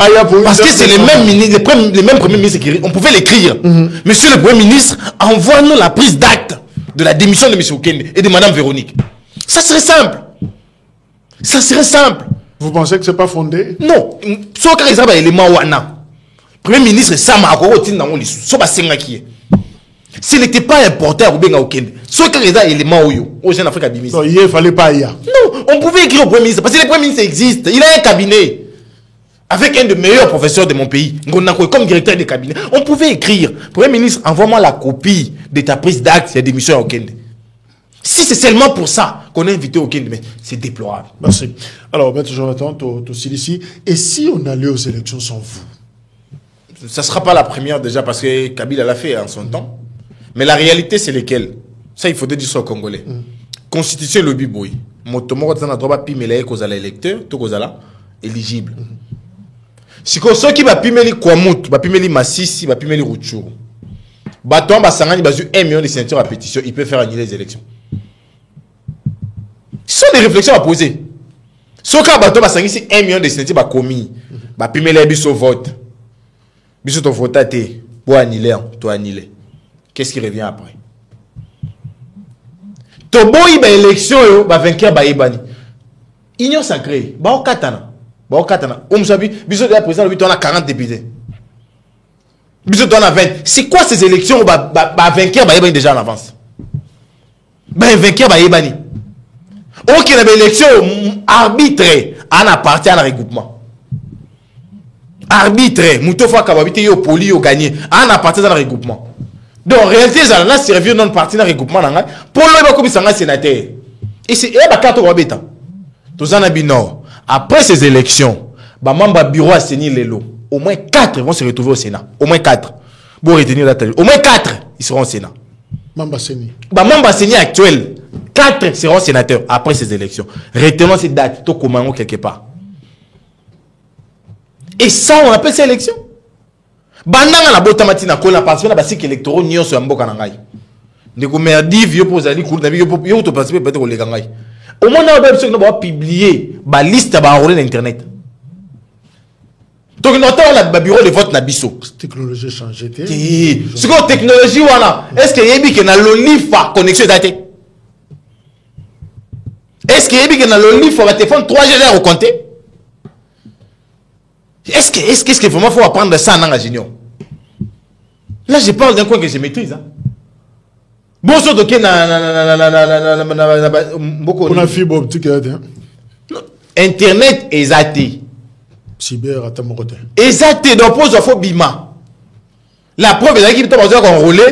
Parce que c'est les mêmes Premiers ministres qui écrivent. On pouvait l'écrire. Monsieur le Premier ministre, envoie-nous la prise d'acte de la démission de M. Okende et de Mme Véronique. Ça serait simple. Ça serait simple. Vous pensez que ce n'est pas fondé? Non. Sauf quand il y a des éléments wana. Premier ministre, ça m'a encore dans mon liste. S'il n'était pas important, sauf quand il y a des éléments au Jeune Afrique Abimis. Non, il ne fallait pas y aller. Non, on pouvait écrire au Premier ministre. Parce que le Premier ministre existe. Il a un cabinet. Avec un des meilleurs professeurs de mon pays. Comme directeur de cabinet. On pouvait écrire. Premier ministre, envoie-moi la copie de ta prise d'acte et démission à Okende. Si c'est seulement pour ça qu'on a invité Okende, mais c'est déplorable. Merci. Alors, Maître Jonathan, ici. Et si on allait aux élections sans vous? Ça ne sera pas la première déjà parce que Kabila l'a fait en son temps. Mais la réalité, c'est lesquelles? Ça, il faut dire ça aux Congolais. Constitution lobby boy. Motomo a droit à pimer aux électeurs, tout aux éligibles. Si ceux qui va pimer les Kwamut, va pimer les Massissi, va pimer les Rutshuru. Baton Basangani basu 1 million de signatures à pétition, il peut faire annuler les élections. Ce sont des réflexions à poser. Sauf que Baton Basangani 1 million de signatures va commis, va pimer les biso vote. Biso ton vote pour annuler, toi annuler. Qu'est-ce qui revient après? Toboyi ba élection ba vainqueur ba ebani. Union sacrée, ba okatana. Biso de la présidence, on a 40 députés. Biso on a 20. C'est quoi ces élections? Ba vainqueur ba ebani déjà en avance. Ba vainqueur ba ebani. Ok, il y a une élection arbitraire. On a parti à un regroupement. Arbitraire. Moutofua Kababité yo poli yo gagné. On a parti à un regroupement. Donc en réalité, ça a servi non parti dans le regroupement. Pour le comme ça sénateur. Et c'est la carte au Wabeta. Tous en Nord. Après ces élections, les membres du bureau à Séni Lelo, au moins 4 vont se retrouver au Sénat. Au moins 4. Pour retenir la tête. Au moins 4, ils seront au Sénat. Mamba Séni. Les membres Séni actuels, 4 seront sénateurs après ces élections. Retenons ces dates, tout comment quelque part. Et ça, on appelle ces élections. Bandanga la bota matina ko la participation na basik électoraux nyonso ya mboka na ngai. Ndeko merdi vieux pozali cour na yo to participer peut-être au lega ngai. Au moins on va publier ba liste ba enrôler na internet. Donc notamment la bureau de vote na biso. Technologie changé. Ce que technologie wana, est-ce que yebi que na lolifa connexion date? Est-ce que yebi que na lolifa ba téléphone 3G au compter? Est-ce que vraiment faut apprendre ça en ingénieur? Là, je parle d'un coin que je maîtrise. Bon, surtout que on a fibre optique. Internet est athée. Cyber à Tamokote. Exacté, donc pose au faux bima. La preuve est qu'il est enrôlé,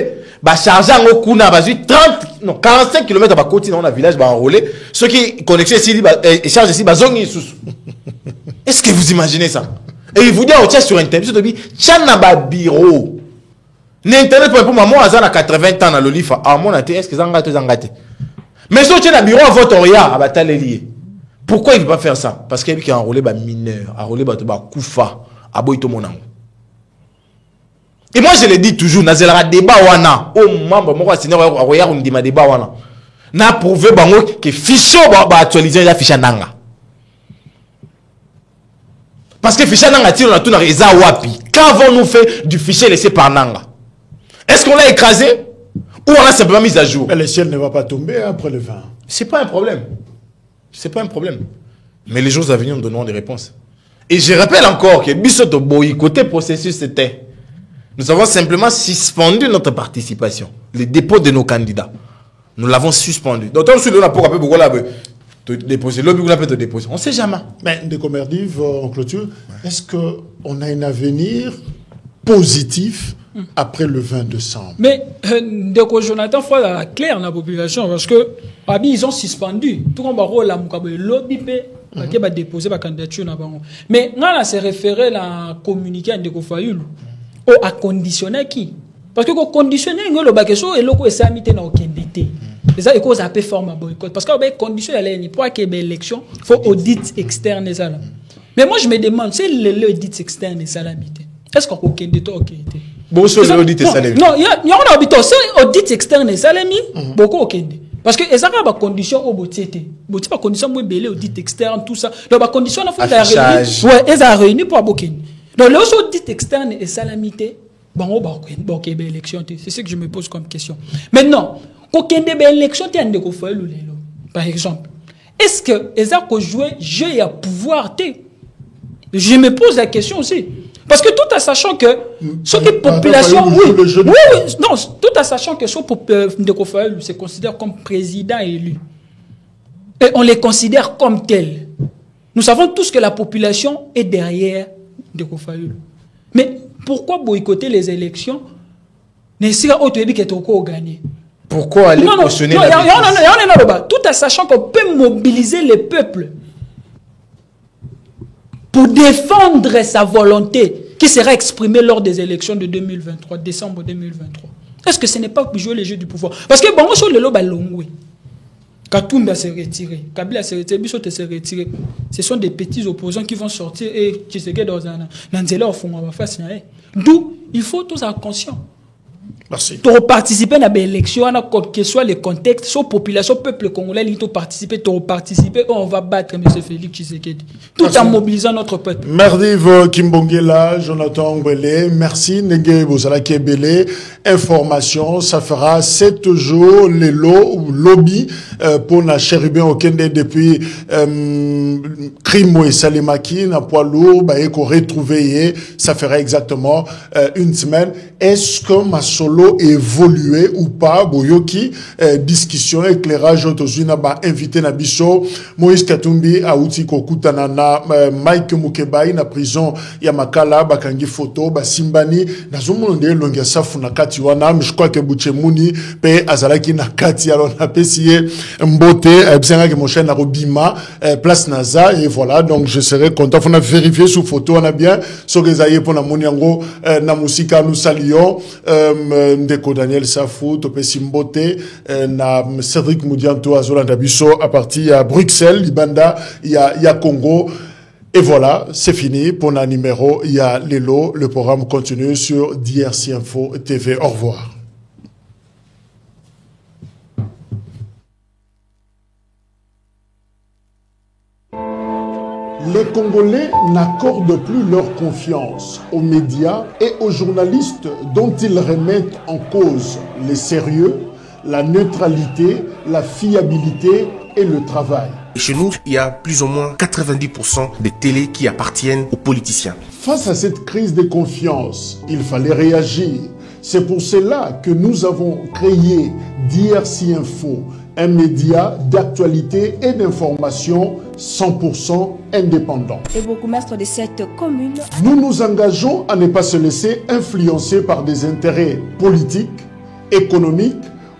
bah charger en Okuna, bah 45 km à côté dans le village, bah enrôlé. Ceux qui connectent ici, et chargent ici, bah zongi sous. Est-ce que vous imaginez ça? Et il vous dit, on tient sur Internet, vous dites, tiens, na bureau. N'Internet, pour moi, moi, à 80 ans, dans l'olifa, à mon avis, est-ce que ça engate? Mais si on tient un bureau à votre oria, à Batal lié. Pourquoi il ne veut pas faire ça? Parce qu'il y a enrôlé des mineurs, enrôlé des Koufa, à Boito Monango. Et moi, je le dis toujours, dans le débat, au membre, moi, Seigneur, on dit ma débat, n'a prouvé que fichier va actualiser la fichier Nanga. Parce que fichier Nanga, on a tout dans les Awapi. Qu'avons-nous fait du fichier laissé par Nanga? Est-ce qu'on l'a écrasé ou on l'a simplement mis à jour? Mais le ciel ne va pas tomber après le 20. C'est pas un problème. C'est pas un problème. Mais les jours à venir nous donneront des réponses. Et je rappelle encore que Bissoto Boyi, côté processus, c'était. Nous avons simplement suspendu notre participation. Le dépôt de nos candidats. Nous l'avons suspendu. Donc, on se pour rappeler pourquoi là, déposer. L'objet qu'on peut te déposer. On ne sait jamais. Mais, de Comerdiv, en clôture, est-ce qu'on a un avenir positif après le 20 décembre? Mais, de Jonathan, il faut la claire dans la population parce que, ils ont suspendu. Tout le monde a lobby qui va déposer la candidature. Mais, on s'est référé à la communiqué de Kofayoul. À conditionner qui? Parce que conditionner, le bakeso et l'oko est amité dans aucun dété. Et ça, il cause un peu forme à boycott. Parce que conditionner, pour qu'il y ait une élection, il faut audit externe. Mais moi, je me demande, c'est l'audit externe des salamités. Est-ce qu'on a aucun dété? Bon, sur l'audit externe. Non, il y a un audit. C'est audit externe des salamités. Beaucoup aucun dété. Parce que les conditions au botiété, pas conditions moins belles, audit externe, tout ça. Donc les conditions la fois réuni, ouais, elles a réuni pour abokin. Donc les audits externes et salamité, bon élection, c'est ce que je me pose comme question. Maintenant, quand il y a une élection, il y a un par exemple. Est-ce que les a joué jeu à pouvoir té? Je me pose la question aussi. Parce que tout en sachant que ce qui est population, non, tout en sachant que ce se considère comme président élu. Et on les considère comme tels. Nous savons tous que la population est derrière Ndekofaulu. Mais pourquoi boycotter les élections? Pourquoi aller cautionner la non, tout en sachant qu'on peut mobiliser les peuples pour défendre sa volonté qui sera exprimée lors des élections de 2023, décembre 2023. Est-ce que ce n'est pas pour jouer les jeux du pouvoir? Parce que bon, sur le loba longwe, Katumba s'est retiré, Kabila s'est retiré, Bissot s'est retiré. Ce sont des petits opposants qui vont sortir et qui se dans un zèle au fond, d'où il faut tous être conscients. Merci. Pour participer à l'élection, quel que soit le contexte, soit population, peuple congolais, il faut participer, on va battre M. Félix Tshisekedi. Tout en mobilisant notre peuple. Merdive Kimbongela, Jonathan Ngwele, merci Nege Bozala Kebele. Information, ça fera 7 jours, les lots ou lobby pour la chérubin au Kende depuis Krimo et Salemaki, na poids lourd, qu'on retrouvé, ça fera exactement une semaine. Est-ce que ma solo évolué ou pas? Boyoki, discussion, éclairage, autosuna, invité na biso, Moïse Katumbi, Aouti Kokutana, Mike Mukebai, na prison, Yamakala, Bakangi photo, Simbani, na zomonde, longia safu na kati wana, je crois que Bouchemuni, pe azalaki na kati, alors na pesiye, mbote, bsenga ke mochen na robima, place naza, et voilà, donc je serai content, faut na vérifier sous photo, on a bien, so rezaye pour na moniango, na musika, nous saluons, Ndeko Daniel Safou, Topé Simbote, na Cédric Moudianto, Azolanda Bisso, à partir à Bruxelles, Libanda, il y a Congo. Et voilà, c'est fini pour un numéro. Il y a les lots. Le programme continue sur DRC Info TV. Au revoir. Les Congolais n'accordent plus leur confiance aux médias et aux journalistes dont ils remettent en cause le sérieux, la neutralité, la fiabilité et le travail. Chez nous, il y a plus ou moins 90% des télés qui appartiennent aux politiciens. Face à cette crise de confiance, il fallait réagir. C'est pour cela que nous avons créé DRC Info, un média d'actualité et d'information 100% indépendant. Et bourgmestre de cette commune. Nous nous engageons à ne pas se laisser influencer par des intérêts politiques, économiques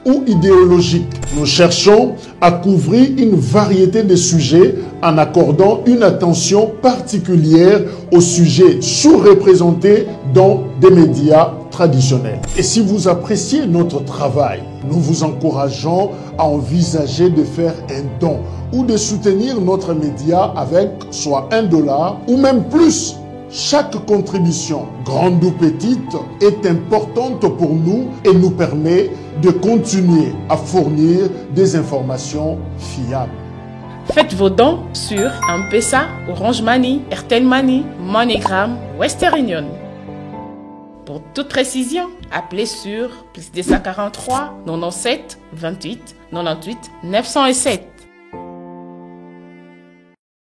ou idéologiques. Nous cherchons à couvrir une variété de sujets en accordant une attention particulière aux sujets sous-représentés dans des médias traditionnels. Et si vous appréciez notre travail, nous vous encourageons à envisager de faire un don ou de soutenir notre média avec soit $1 ou même plus. Chaque contribution, grande ou petite, est importante pour nous et nous permet de continuer à fournir des informations fiables. Faites vos dons sur M-Pesa, Orange Money, Airtel Money, MoneyGram, Western Union. Pour toute précision, appelez sur +243 97 28 98 907.